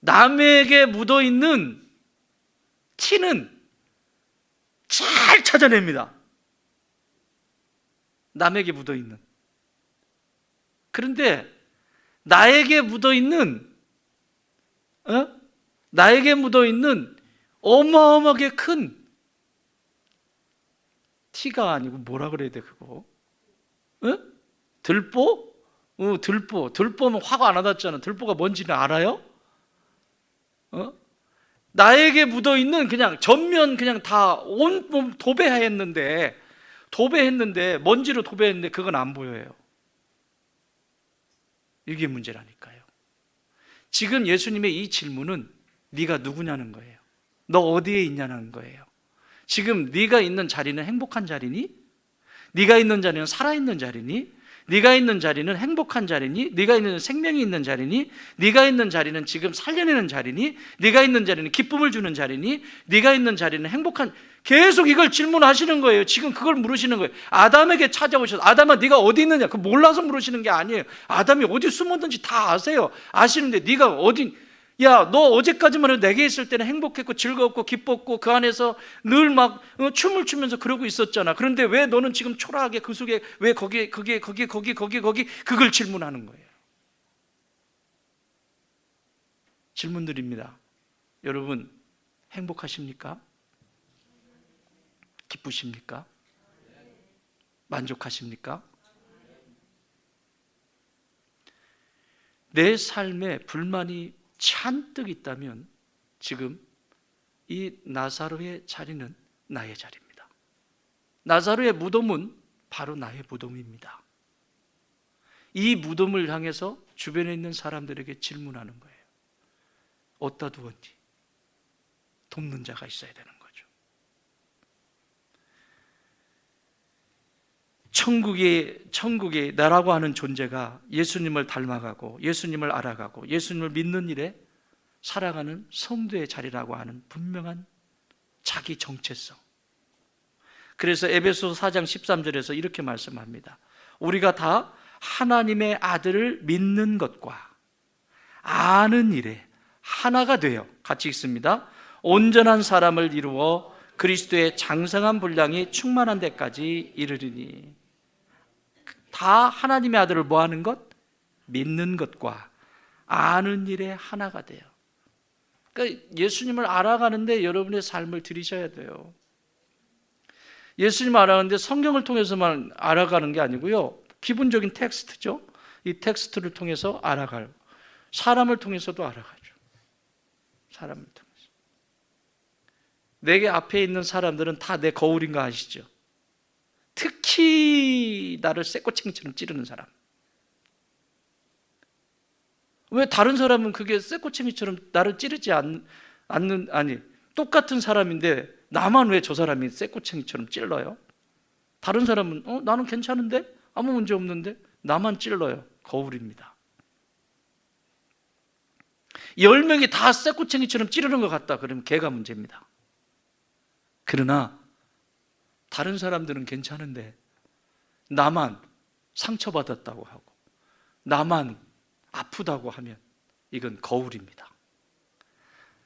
남에게 묻어있는 티는 잘 찾아냅니다. 남에게 묻어있는. 그런데 나에게 묻어있는 어마어마하게 큰 티가 아니고 뭐라 그래야 돼 그거? 어? 들보? 들보. 들보면 화가 안 와닿잖아. 들보가 뭔지는 알아요? 나에게 묻어있는 그냥 전면 그냥 다 온몸 도배했는데 먼지로 도배했는데 그건 안 보여요. 이게 문제라니까요. 지금 예수님의 이 질문은 네가 누구냐는 거예요. 너 어디에 있냐는 거예요. 지금 네가 있는 자리는 행복한 자리니? 네가 있는 자리는 살아있는 자리니? 네가 있는 자리는 행복한 자리니? 네가 있는 생명이 있는 자리니? 네가 있는 자리는 지금 살려내는 자리니? 네가 있는 자리는 기쁨을 주는 자리니? 네가 있는 자리는 행복한, 계속 이걸 질문하시는 거예요. 지금 그걸 물으시는 거예요. 아담에게 찾아오셔서 아담아 네가 어디 있느냐? 그 몰라서 물으시는 게 아니에요. 아담이 어디 숨었는지 다 아세요. 아시는데 네가 어디, 야, 너 어제까지만 해도 내게 있을 때는 행복했고 즐거웠고 기뻤고 그 안에서 늘 막 춤을 추면서 그러고 있었잖아. 그런데 왜 너는 지금 초라하게 그 속에 왜 거기 그걸 질문하는 거예요. 질문 드립니다. 여러분 행복하십니까? 기쁘십니까? 만족하십니까? 내 삶에 불만이 잔뜩 있다면 지금 이 나사로의 자리는 나의 자리입니다. 나사로의 무덤은 바로 나의 무덤입니다. 이 무덤을 향해서 주변에 있는 사람들에게 질문하는 거예요. 어디다 두었니? 돕는 자가 있어야 되는 거죠. 천국에 나라고 하는 존재가 예수님을 닮아가고 예수님을 알아가고 예수님을 믿는 일에 살아가는 성도의 자리라고 하는 분명한 자기 정체성. 그래서 에베소서 4장 13절에서 이렇게 말씀합니다. 우리가 다 하나님의 아들을 믿는 것과 아는 일에 하나가 되어, 같이 읽습니다. 온전한 사람을 이루어 그리스도의 장성한 분량이 충만한 데까지 이르리니. 다 하나님의 아들을 뭐 하는 것? 믿는 것과 아는 일에 하나가 돼요. 그러니까 예수님을 알아가는데 여러분의 삶을 들이셔야 돼요. 예수님을 알아가는데 성경을 통해서만 알아가는 게 아니고요, 기본적인 텍스트죠. 이 텍스트를 통해서 알아가요. 사람을 통해서도 알아가죠. 사람을 통해서. 내게 앞에 있는 사람들은 다 내 거울인 거 아시죠? 특히 나를 쇠꼬챙이처럼 찌르는 사람. 왜 다른 사람은 그게 쇠꼬챙이처럼 나를 찌르지 않는, 아니, 똑같은 사람인데 나만 왜 저 사람이 쇠꼬챙이처럼 찔러요? 다른 사람은 나는 괜찮은데? 아무 문제 없는데? 나만 찔러요. 거울입니다. 10명이 다 쇠꼬챙이처럼 찌르는 것 같다 그러면 걔가 문제입니다. 그러나 다른 사람들은 괜찮은데 나만 상처받았다고 하고 나만 아프다고 하면 이건 거울입니다.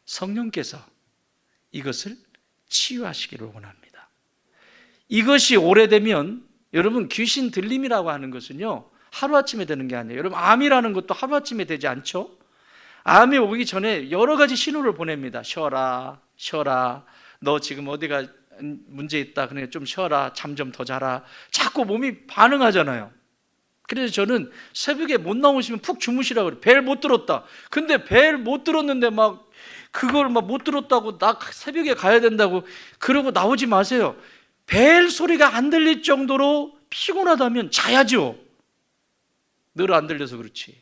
성령께서 이것을 치유하시기를 원합니다. 이것이 오래되면, 여러분 귀신 들림이라고 하는 것은요 하루아침에 되는 게 아니에요. 여러분 암이라는 것도 하루아침에 되지 않죠? 암이 오기 전에 여러 가지 신호를 보냅니다. 쉬어라, 너 지금 어디가 문제 있다, 그러니까 좀 쉬어라, 잠 좀 더 자라. 자꾸 몸이 반응하잖아요. 그래서 저는 새벽에 못 나오시면 푹 주무시라고 그래요. 벨 못 들었다. 근데 벨 못 들었는데 막 그걸 막 못 들었다고 나 새벽에 가야 된다고 그러고 나오지 마세요. 벨 소리가 안 들릴 정도로 피곤하다면 자야죠. 늘 안 들려서 그렇지.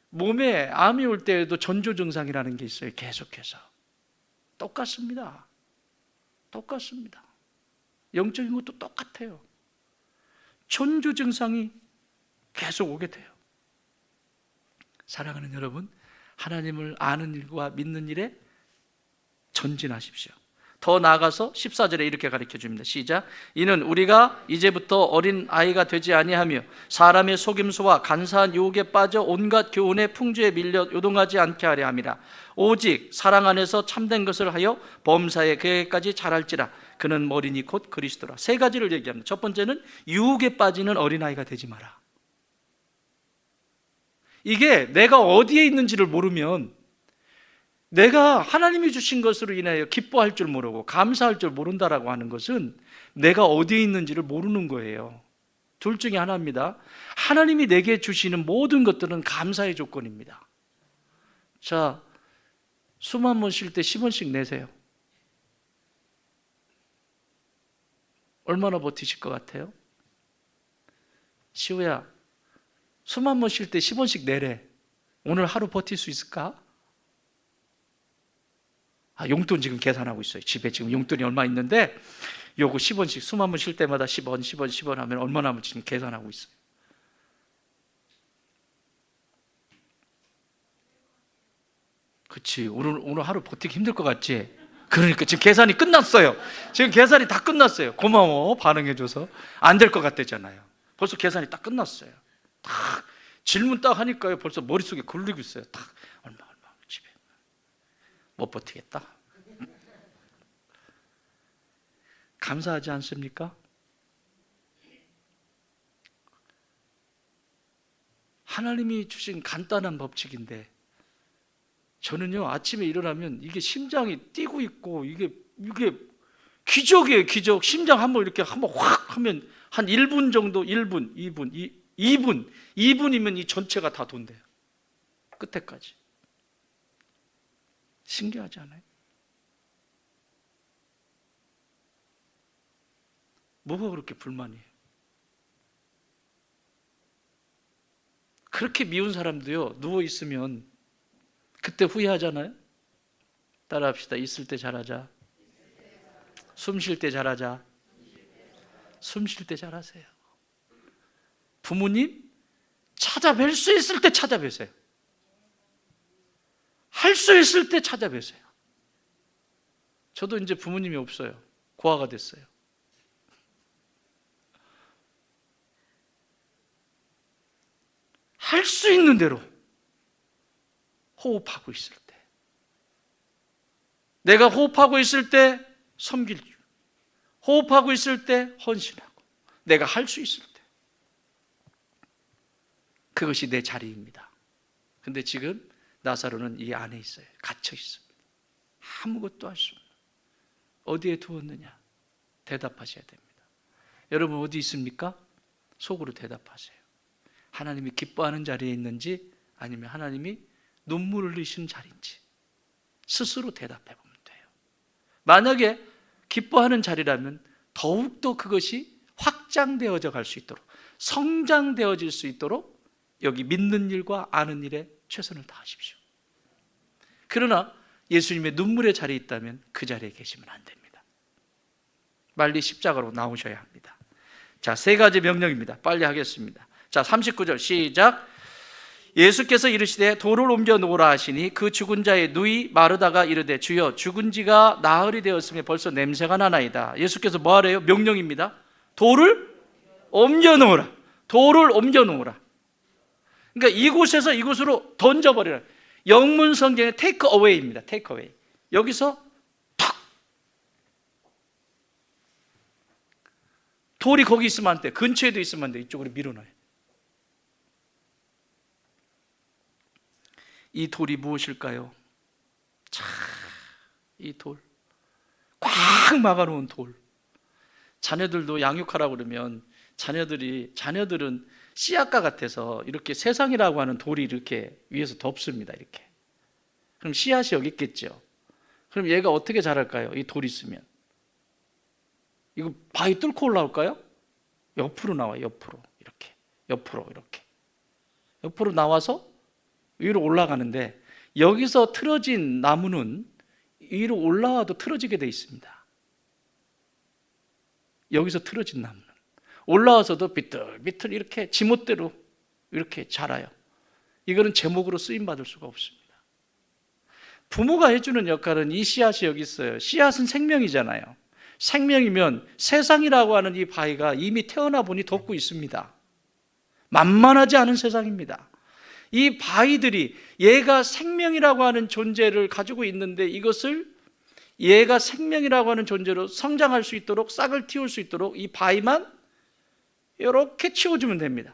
몸에 암이 올 때에도 전조 증상이라는 게 있어요. 계속해서 똑같습니다. 영적인 것도 똑같아요. 전조 증상이 계속 오게 돼요. 사랑하는 여러분, 하나님을 아는 일과 믿는 일에 전진하십시오. 더 나아가서 14절에 이렇게 가르쳐 줍니다. 시작. 이는 우리가 이제부터 어린 아이가 되지 아니하며 사람의 속임수와 간사한 유혹에 빠져 온갖 교훈의 풍조에 밀려 요동하지 않게 하려 함이라. 오직 사랑 안에서 참된 것을 하여 범사에 그에게까지 자랄지라. 그는 머리니 곧 그리스도라. 세 가지를 얘기합니다. 첫 번째는 유혹에 빠지는 어린아이가 되지 마라. 이게 내가 어디에 있는지를 모르면, 내가 하나님이 주신 것으로 인하여 기뻐할 줄 모르고 감사할 줄 모른다라고 하는 것은 내가 어디에 있는지를 모르는 거예요. 둘 중에 하나입니다. 하나님이 내게 주시는 모든 것들은 감사의 조건입니다. 자, 숨 한 번 쉴 때 10원씩 내세요. 얼마나 버티실 것 같아요? 시우야, 숨 한 번 쉴 때 10원씩 내래. 오늘 하루 버틸 수 있을까? 용돈 지금 계산하고 있어요. 집에 지금 용돈이 얼마 있는데 요거 10원씩 숨 한 번 쉴 때마다 10원, 10원, 10원 하면 얼마 남을지 지금 계산하고 있어요. 그치, 오늘 하루 버티기 힘들 것 같지? 그러니까 지금 계산이 끝났어요. 지금 계산이 다 끝났어요. 고마워, 반응해줘서. 안 될 것 같대잖아요. 벌써 계산이 딱 끝났어요. 딱 질문 딱 하니까요, 벌써 머릿속에 굴리고 있어요. 딱 얼마 집에 못 버티겠다. 감사하지 않습니까? 하나님이 주신 간단한 법칙인데, 저는요 아침에 일어나면 이게 심장이 뛰고 있고, 이게 기적이에요. 기적. 심장 한번 이렇게 한번 확 하면 한 1분 정도, 1분, 2분이면 이 전체가 다 돈대요. 끝에까지. 신기하지 않아요? 뭐가 그렇게 불만이에요? 그렇게 미운 사람도요, 누워있으면 그때 후회하잖아요? 따라합시다. 있을 때 잘하자. 숨 쉴 때 잘하자. 숨 쉴 때 잘하세요. 부모님 찾아뵐 수 있을 때 찾아뵈세요. 할 수 있을 때 찾아뵈세요. 저도 이제 부모님이 없어요. 고아가 됐어요. 할 수 있는 대로 호흡하고 있을 때, 내가 호흡하고 있을 때 섬길 줄, 호흡하고 있을 때 헌신하고, 내가 할 수 있을 때, 그것이 내 자리입니다. 근데 지금 나사로는 이 안에 있어요. 갇혀 있습니다. 아무것도 할 수 없는. 어디에 두었느냐? 대답하셔야 됩니다. 여러분 어디 있습니까? 속으로 대답하세요. 하나님이 기뻐하는 자리에 있는지, 아니면 하나님이 눈물을 흘리시는 자리인지 스스로 대답해 보면 돼요. 만약에 기뻐하는 자리라면 더욱더 그것이 확장되어져 갈 수 있도록, 성장되어질 수 있도록 여기 믿는 일과 아는 일에 최선을 다하십시오. 그러나 예수님의 눈물의 자리에 있다면 그 자리에 계시면 안 됩니다. 빨리 십자가로 나오셔야 합니다. 자, 세 가지 명령입니다. 빨리 하겠습니다. 자, 39절 시작. 예수께서 이르시되 돌을 옮겨 놓으라 하시니 그 죽은 자의 누이 마르다가 이르되 주여 죽은 지가 나흘이 되었으며 벌써 냄새가 나나이다. 예수께서 뭐 하래요? 명령입니다. 돌을 옮겨 놓으라. 돌을 옮겨 놓으라. 그러니까 이곳에서 이곳으로 던져버리라. 영문 성경의 take away입니다. take away. 여기서 탁, 돌이 거기 있으면 안 돼. 근처에도 있으면 안 돼. 이쪽으로 밀어놔요. 이 돌이 무엇일까요? 자, 이 돌, 꽉 막아놓은 돌. 자녀들도 양육하라고 그러면 자녀들은 씨앗과 같아서 이렇게 세상이라고 하는 돌이 이렇게 위에서 덮습니다. 이렇게. 그럼 씨앗이 여기 있겠죠. 그럼 얘가 어떻게 자랄까요? 이 돌이 있으면 이거 바위 뚫고 올라올까요? 옆으로 나와요. 옆으로 이렇게, 옆으로 나와서 위로 올라가는데, 여기서 틀어진 나무는 위로 올라와도 틀어지게 돼 있습니다. 여기서 틀어진 나무는 올라와서도 비틀비틀 이렇게 지멋대로 이렇게 자라요. 이거는 제목으로 쓰임 받을 수가 없습니다. 부모가 해주는 역할은, 이 씨앗이 여기 있어요. 씨앗은 생명이잖아요. 생명이면 세상이라고 하는 이 바위가 이미 태어나 보니 덮고 있습니다. 만만하지 않은 세상입니다. 이 바위들이 얘가 생명이라고 하는 존재를 가지고 있는데, 이것을 얘가 생명이라고 하는 존재로 성장할 수 있도록, 싹을 틔울 수 있도록 이 바위만 이렇게 치워주면 됩니다.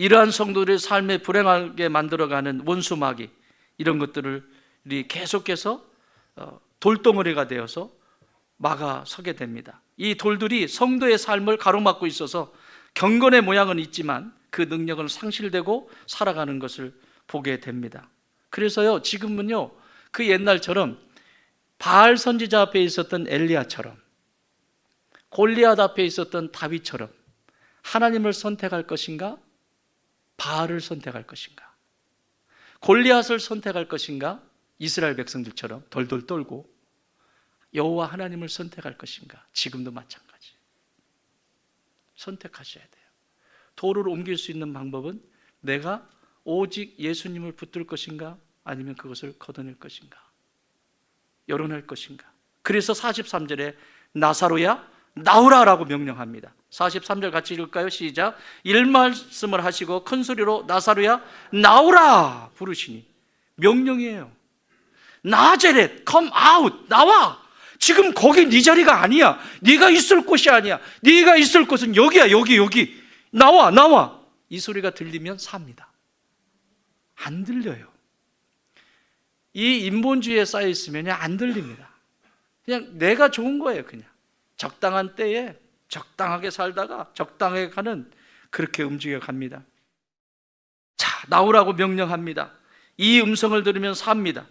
이러한 성도들의 삶에 불행하게 만들어가는 원수 마귀, 이런 것들을 계속해서 돌덩어리가 되어서 막아서게 됩니다. 이 돌들이 성도의 삶을 가로막고 있어서 경건의 모양은 있지만 그 능력은 상실되고 살아가는 것을 보게 됩니다. 그래서요, 지금은요, 그 옛날처럼 바알 선지자 앞에 있었던 엘리야처럼, 골리앗 앞에 있었던 다윗처럼 하나님을 선택할 것인가? 바알을 선택할 것인가? 골리앗을 선택할 것인가? 이스라엘 백성들처럼 덜덜 떨고 여호와 하나님을 선택할 것인가? 지금도 마찬가지. 선택하셔야 돼요. 돌을 옮길 수 있는 방법은 내가 오직 예수님을 붙들 것인가? 아니면 그것을 걷어낼 것인가? 열어낼 것인가? 그래서 43절에 나사로야 나오라라고 명령합니다. 43절 같이 읽을까요? 시작. 일말씀을 하시고 큰 소리로 나사로야 나오라 부르시니, 명령이에요. 나자렛 come out, 나와. 지금 거기 네 자리가 아니야. 네가 있을 곳이 아니야. 네가 있을 곳은 여기야. 여기 나와. 이 소리가 들리면 삽니다. 안 들려요. 이 인본주의에 쌓여 있으면 안 들립니다. 그냥 내가 좋은 거예요. 그냥 적당한 때에 적당하게 살다가 적당하게 가는, 그렇게 움직여 갑니다. 자, 나오라고 명령합니다. 이 음성을 들으면 삽니다.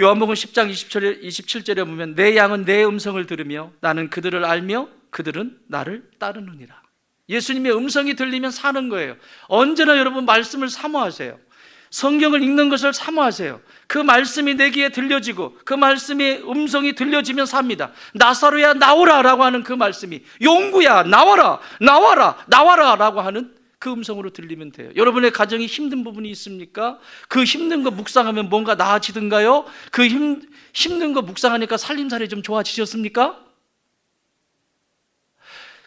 요한복음 10장 27절에 보면 내 양은 내 음성을 들으며 나는 그들을 알며 그들은 나를 따르느니라. 예수님의 음성이 들리면 사는 거예요. 언제나 여러분 말씀을 사모하세요. 성경을 읽는 것을 사모하세요. 그 말씀이 내 귀에 들려지고 그 말씀의 음성이 들려지면 삽니다. 나사로야 나오라 라고 하는 그 말씀이 용구야 나와라 라고 하는 그 음성으로 들리면 돼요. 여러분의 가정이 힘든 부분이 있습니까? 그 힘든 거 묵상하면 뭔가 나아지던가요? 그 힘든 거 묵상하니까 살림살이 좀 좋아지셨습니까?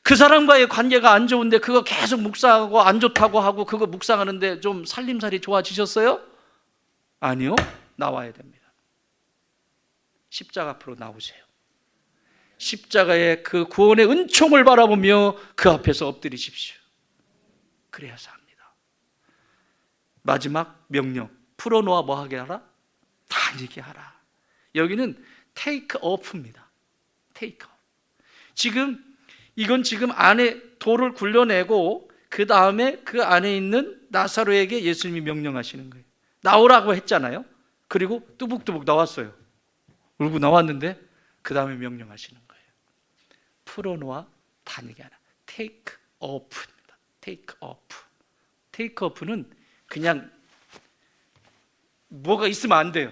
그 사람과의 관계가 안 좋은데 그거 계속 묵상하고 안 좋다고 하고 그거 묵상하는데 좀 살림살이 좋아지셨어요? 아니요. 나와야 됩니다. 십자가 앞으로 나오세요. 십자가의 그 구원의 은총을 바라보며 그 앞에서 엎드리십시오. 그래야 삽니다. 마지막 명령, 풀어놓아 뭐 하게 하라? 다니게 하라. 여기는 take off입니다. take off. 이건 안에 돌을 굴려내고 그 다음에 그 안에 있는 나사로에게 예수님이 명령하시는 거예요. 나오라고 했잖아요. 그리고 뚜북뚜북 나왔어요. 울고 나왔는데 그 다음에 명령하시는 거예요. 풀어놓아 다니게 하라. take off입니다. take off. take off는 그냥 뭐가 있으면 안 돼요.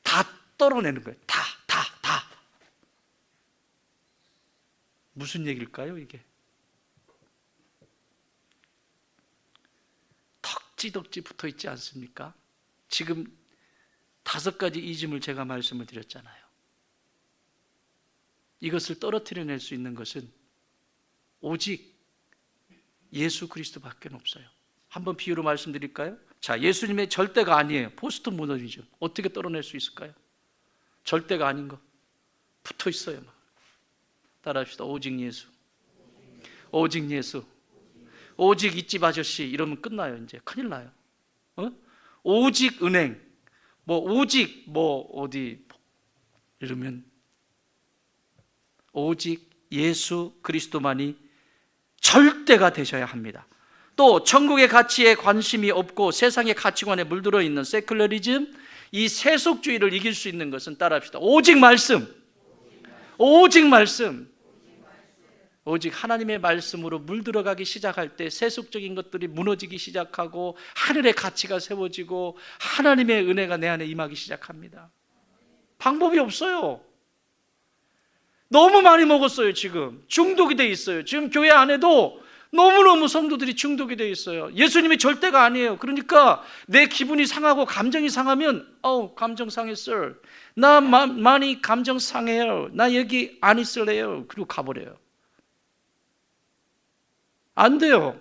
다 떨어내는 거예요. 다. 무슨 얘기일까요, 이게? 덕지덕지 붙어 있지 않습니까? 지금 5가지 이즘을 제가 말씀을 드렸잖아요. 이것을 떨어뜨려낼 수 있는 것은 오직 예수 그리스도밖에 없어요. 한번 비유로 말씀드릴까요? 자, 예수님의 절대가 아니에요. 포스트 모더니즘. 어떻게 떨어낼 수 있을까요? 절대가 아닌 거 붙어 있어요. 따라합시다. 오직 예수. 오직 예수. 오직 이 집 아저씨 이러면 끝나요. 이제 큰일 나요. 오직 은행, 오직 어디 이러면 오직 예수 그리스도만이 절대가 되셔야 합니다. 또 천국의 가치에 관심이 없고 세상의 가치관에 물들어 있는 세큘러리즘, 이 세속주의를 이길 수 있는 것은 따라합시다. 오직 말씀. 오직 말씀. 오직 하나님의 말씀으로 물들어가기 시작할 때 세속적인 것들이 무너지기 시작하고 하늘의 가치가 세워지고 하나님의 은혜가 내 안에 임하기 시작합니다. 방법이 없어요. 너무 많이 먹었어요. 지금 중독이 돼 있어요. 지금 교회 안에도 너무너무 성도들이 중독이 돼 있어요. 예수님이 절대가 아니에요. 그러니까 내 기분이 상하고 감정이 상하면 감정 상했어. 나 많이 감정 상해요. 나 여기 안 있을래요. 그리고 가버려요. 안 돼요.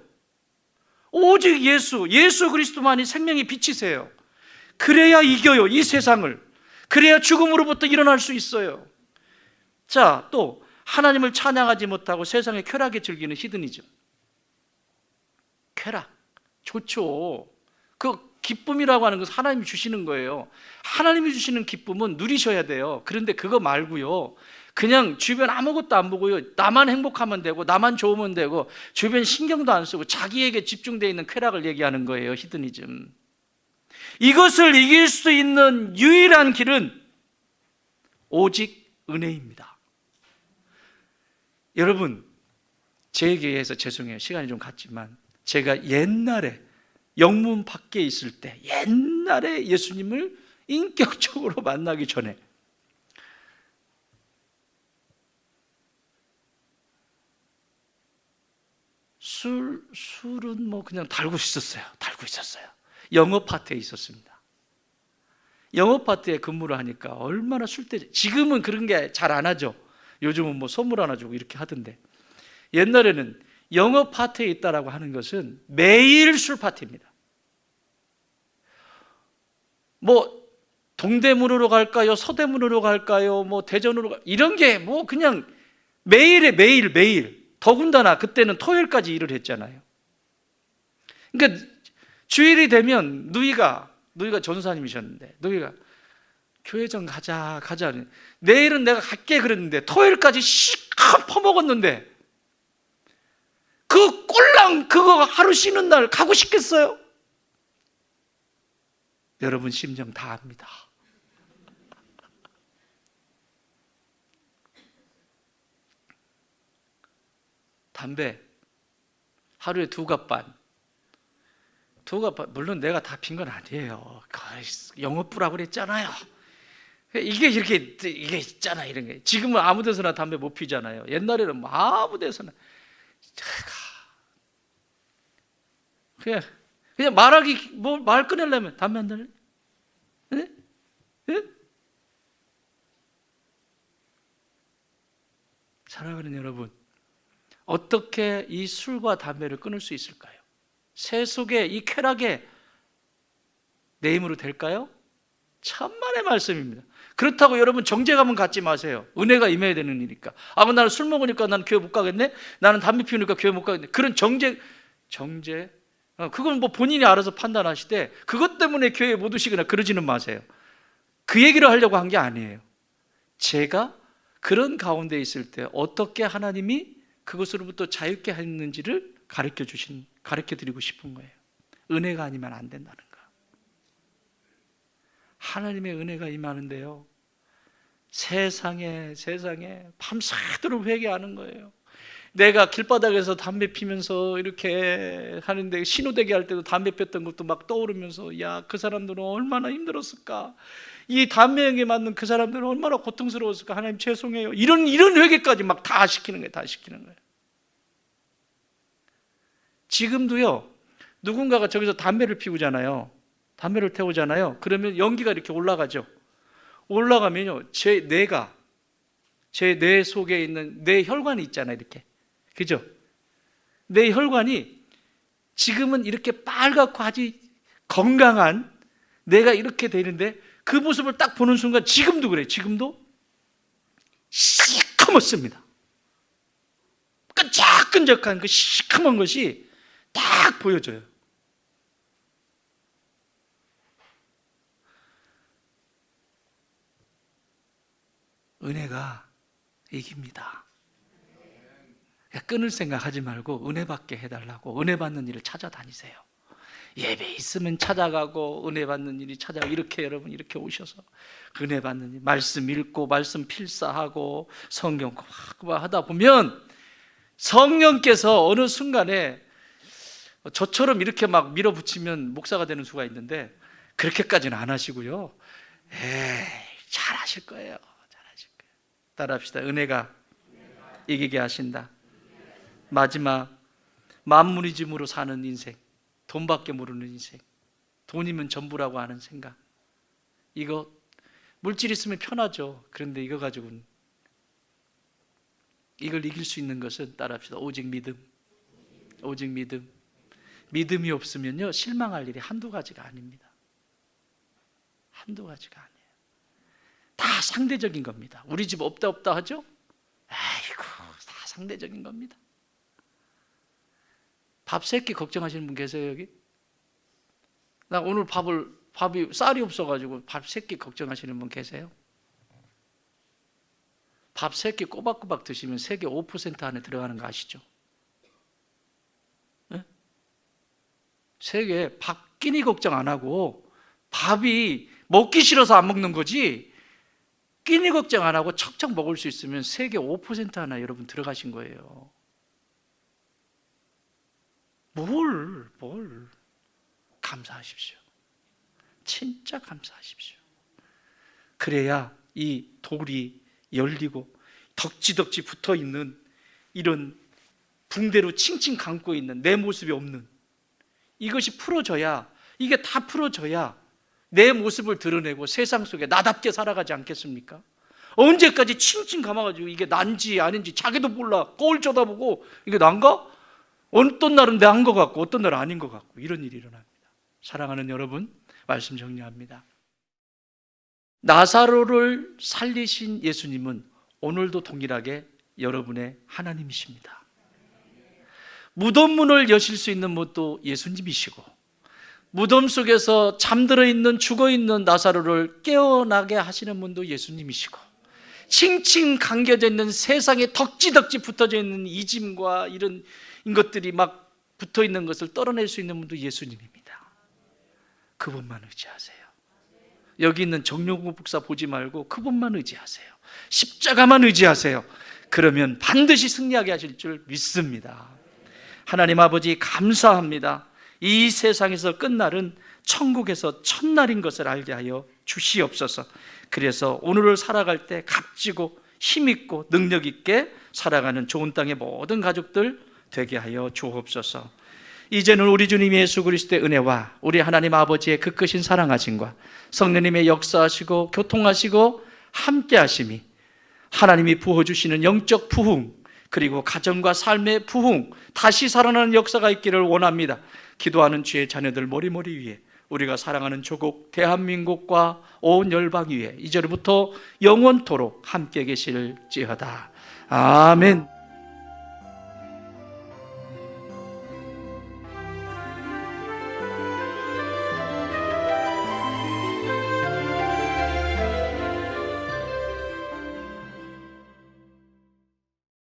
오직 예수 그리스도만이 생명의 빛이세요. 그래야 이겨요, 이 세상을. 그래야 죽음으로부터 일어날 수 있어요. 자, 또 하나님을 찬양하지 못하고 세상의 쾌락에 즐기는 히드니즘. 쾌락 좋죠. 그 기쁨이라고 하는 것은 하나님이 주시는 거예요. 하나님이 주시는 기쁨은 누리셔야 돼요. 그런데 그거 말고요, 그냥 주변 아무것도 안 보고요, 나만 행복하면 되고 나만 좋으면 되고 주변 신경도 안 쓰고 자기에게 집중되어 있는 쾌락을 얘기하는 거예요. 히드니즘. 이것을 이길 수 있는 유일한 길은 오직 은혜입니다. 여러분, 제 얘기해서 죄송해요. 시간이 좀 갔지만 제가 옛날에 영문 밖에 있을 때, 옛날에 예수님을 인격적으로 만나기 전에 술은 뭐 그냥 달고 있었어요. 영업 파트에 있었습니다. 영업 파트에 근무를 하니까 얼마나 술때, 지금은 그런 게 잘 안 하죠. 요즘은 뭐 선물 하나 주고 이렇게 하던데, 옛날에는 영업 파트에 있다라고 하는 것은 매일 술 파티입니다. 뭐 동대문으로 갈까요? 서대문으로 갈까요? 뭐 대전으로 이런 게 뭐 그냥 매일에 매일. 더군다나 그때는 토요일까지 일을 했잖아요. 그러니까 주일이 되면 누이가 전사님이셨는데, 누이가 교회전 가자. 내일은 내가 갈게 그랬는데 토요일까지 실컷 퍼먹었는데 그 꼴랑 그거 하루 쉬는 날 가고 싶겠어요? 여러분 심정 다 압니다. 담배 하루에 2갑 반, 물론 내가 다 핀 건 아니에요. 영업부라고 그랬잖아요. 이게 있잖아, 이런 게. 지금은 아무 데서나 담배 못 피잖아요. 옛날에는 뭐 아무 데서나. 그냥 말 꺼내려면 담배 안 달래? 네? 네? 사랑하는 여러분, 어떻게 이 술과 담배를 끊을 수 있을까요? 세속의 이 쾌락에 내 힘으로 될까요? 천만의 말씀입니다. 그렇다고 여러분 정죄감은 갖지 마세요. 은혜가 임해야 되는 일이니까. 나는 술 먹으니까 나는 교회 못 가겠네? 나는 담배 피우니까 교회 못 가겠네? 그런 정죄, 그건 뭐 본인이 알아서 판단하시되, 그것 때문에 교회에 못 오시거나 그러지는 마세요. 그 얘기를 하려고 한 게 아니에요. 제가 그런 가운데 있을 때 어떻게 하나님이 그것으로부터 자유케 했는지를 가르쳐 드리고 싶은 거예요. 은혜가 아니면 안 된다는 거. 하나님의 은혜가 임하는데요, 세상에 밤새도록 회개하는 거예요. 내가 길바닥에서 담배 피면서 이렇게 하는데, 신호대기 할 때도 담배 폈던 것도 막 떠오르면서, 야, 그 사람들은 얼마나 힘들었을까, 이 담배에게 맞는 그 사람들은 얼마나 고통스러웠을까, 하나님 죄송해요, 이런 회개까지 막 다 시키는 거예요. 지금도요, 누군가가 저기서 담배를 피우잖아요. 담배를 태우잖아요. 그러면 연기가 이렇게 올라가죠. 올라가면요, 제 뇌 속에 있는 내 혈관이 있잖아요, 이렇게. 그죠? 내 혈관이 지금은 이렇게 빨갛고 아주 건강한 내가 이렇게 되는데, 그 모습을 딱 보는 순간, 지금도 그래요. 지금도 시커멓습니다. 끈적끈적한 그 시커먼 것이 딱 보여져요. 은혜가 이깁니다. 끊을 생각하지 말고 은혜 받게 해달라고 은혜 받는 일을 찾아다니세요. 예배 있으면 찾아가고 은혜 받는 일이 찾아가고, 이렇게 여러분 이렇게 오셔서 은혜 받는 일, 말씀 읽고 말씀 필사하고 성경 막 하다 보면 성령께서 어느 순간에 저처럼 이렇게 막 밀어붙이면 목사가 되는 수가 있는데, 그렇게까지는 안 하시고요, 잘하실 거예요. 따라합시다. 은혜가 이기게 하신다. 마지막, 만무리즘으로 사는 인생, 돈밖에 모르는 인생, 돈이면 전부라고 하는 생각, 이거 물질 있으면 편하죠. 그런데 이거 가지고는, 이걸 이길 수 있는 것은, 따라합시다, 오직 믿음. 믿음이 없으면요, 실망할 일이 한두 가지가 아닙니다. 다 상대적인 겁니다. 우리 집 없다 하죠? 아이고, 다 상대적인 겁니다. 밥 3끼 걱정하시는 분 계세요 여기? 나 오늘 밥이 쌀이 없어가지고 밥 3끼 걱정하시는 분 계세요? 밥 3끼 꼬박꼬박 드시면 세계 5% 안에 들어가는 거 아시죠? 네? 세계 밥 끼니 걱정 안 하고 밥이 먹기 싫어서 안 먹는 거지, 끼니 걱정 안 하고 척척 먹을 수 있으면 세계 5% 하나 여러분 들어가신 거예요. 뭘 감사하십시오. 진짜 감사하십시오. 그래야 이 돌이 열리고 덕지덕지 붙어있는 이런 붕대로 칭칭 감고 있는 내 모습이 없는 이것이 풀어져야, 이게 다 풀어져야 내 모습을 드러내고 세상 속에 나답게 살아가지 않겠습니까? 언제까지 칭칭 감아가지고 이게 난지 아닌지 자기도 몰라 거울 쳐다보고 이게 난가? 어떤 날은 난 것 같고 어떤 날은 아닌 것 같고 이런 일이 일어납니다. 사랑하는 여러분, 말씀 정리합니다. 나사로를 살리신 예수님은 오늘도 동일하게 여러분의 하나님이십니다. 무덤 문을 여실 수 있는 분도 예수님이시고, 무덤 속에서 잠들어 있는 죽어 있는 나사로를 깨어나게 하시는 분도 예수님이시고, 칭칭 감겨져 있는 세상에 덕지덕지 붙어져 있는 이 짐과 이런 것들이 막 붙어 있는 것을 떨어낼 수 있는 분도 예수님입니다. 그분만 의지하세요. 여기 있는 정용구 목사 보지 말고 그분만 의지하세요. 십자가만 의지하세요. 그러면 반드시 승리하게 하실 줄 믿습니다. 하나님 아버지 감사합니다. 이 세상에서 끝날은 천국에서 첫날인 것을 알게 하여 주시옵소서. 그래서 오늘을 살아갈 때 값지고 힘있고 능력있게 살아가는 좋은 땅의 모든 가족들 되게 하여 주옵소서. 이제는 우리 주님 예수 그리스도의 은혜와 우리 하나님 아버지의 그 크신 사랑하심과 성령님의 역사하시고 교통하시고 함께하심이, 하나님이 부어주시는 영적 부흥, 그리고 가정과 삶의 부흥, 다시 살아나는 역사가 있기를 원합니다. 기도하는 주의 자녀들 머리머리 위에, 우리가 사랑하는 조국 대한민국과 온 열방 위에 이제부터 영원토록 함께 계실지어다. 아멘.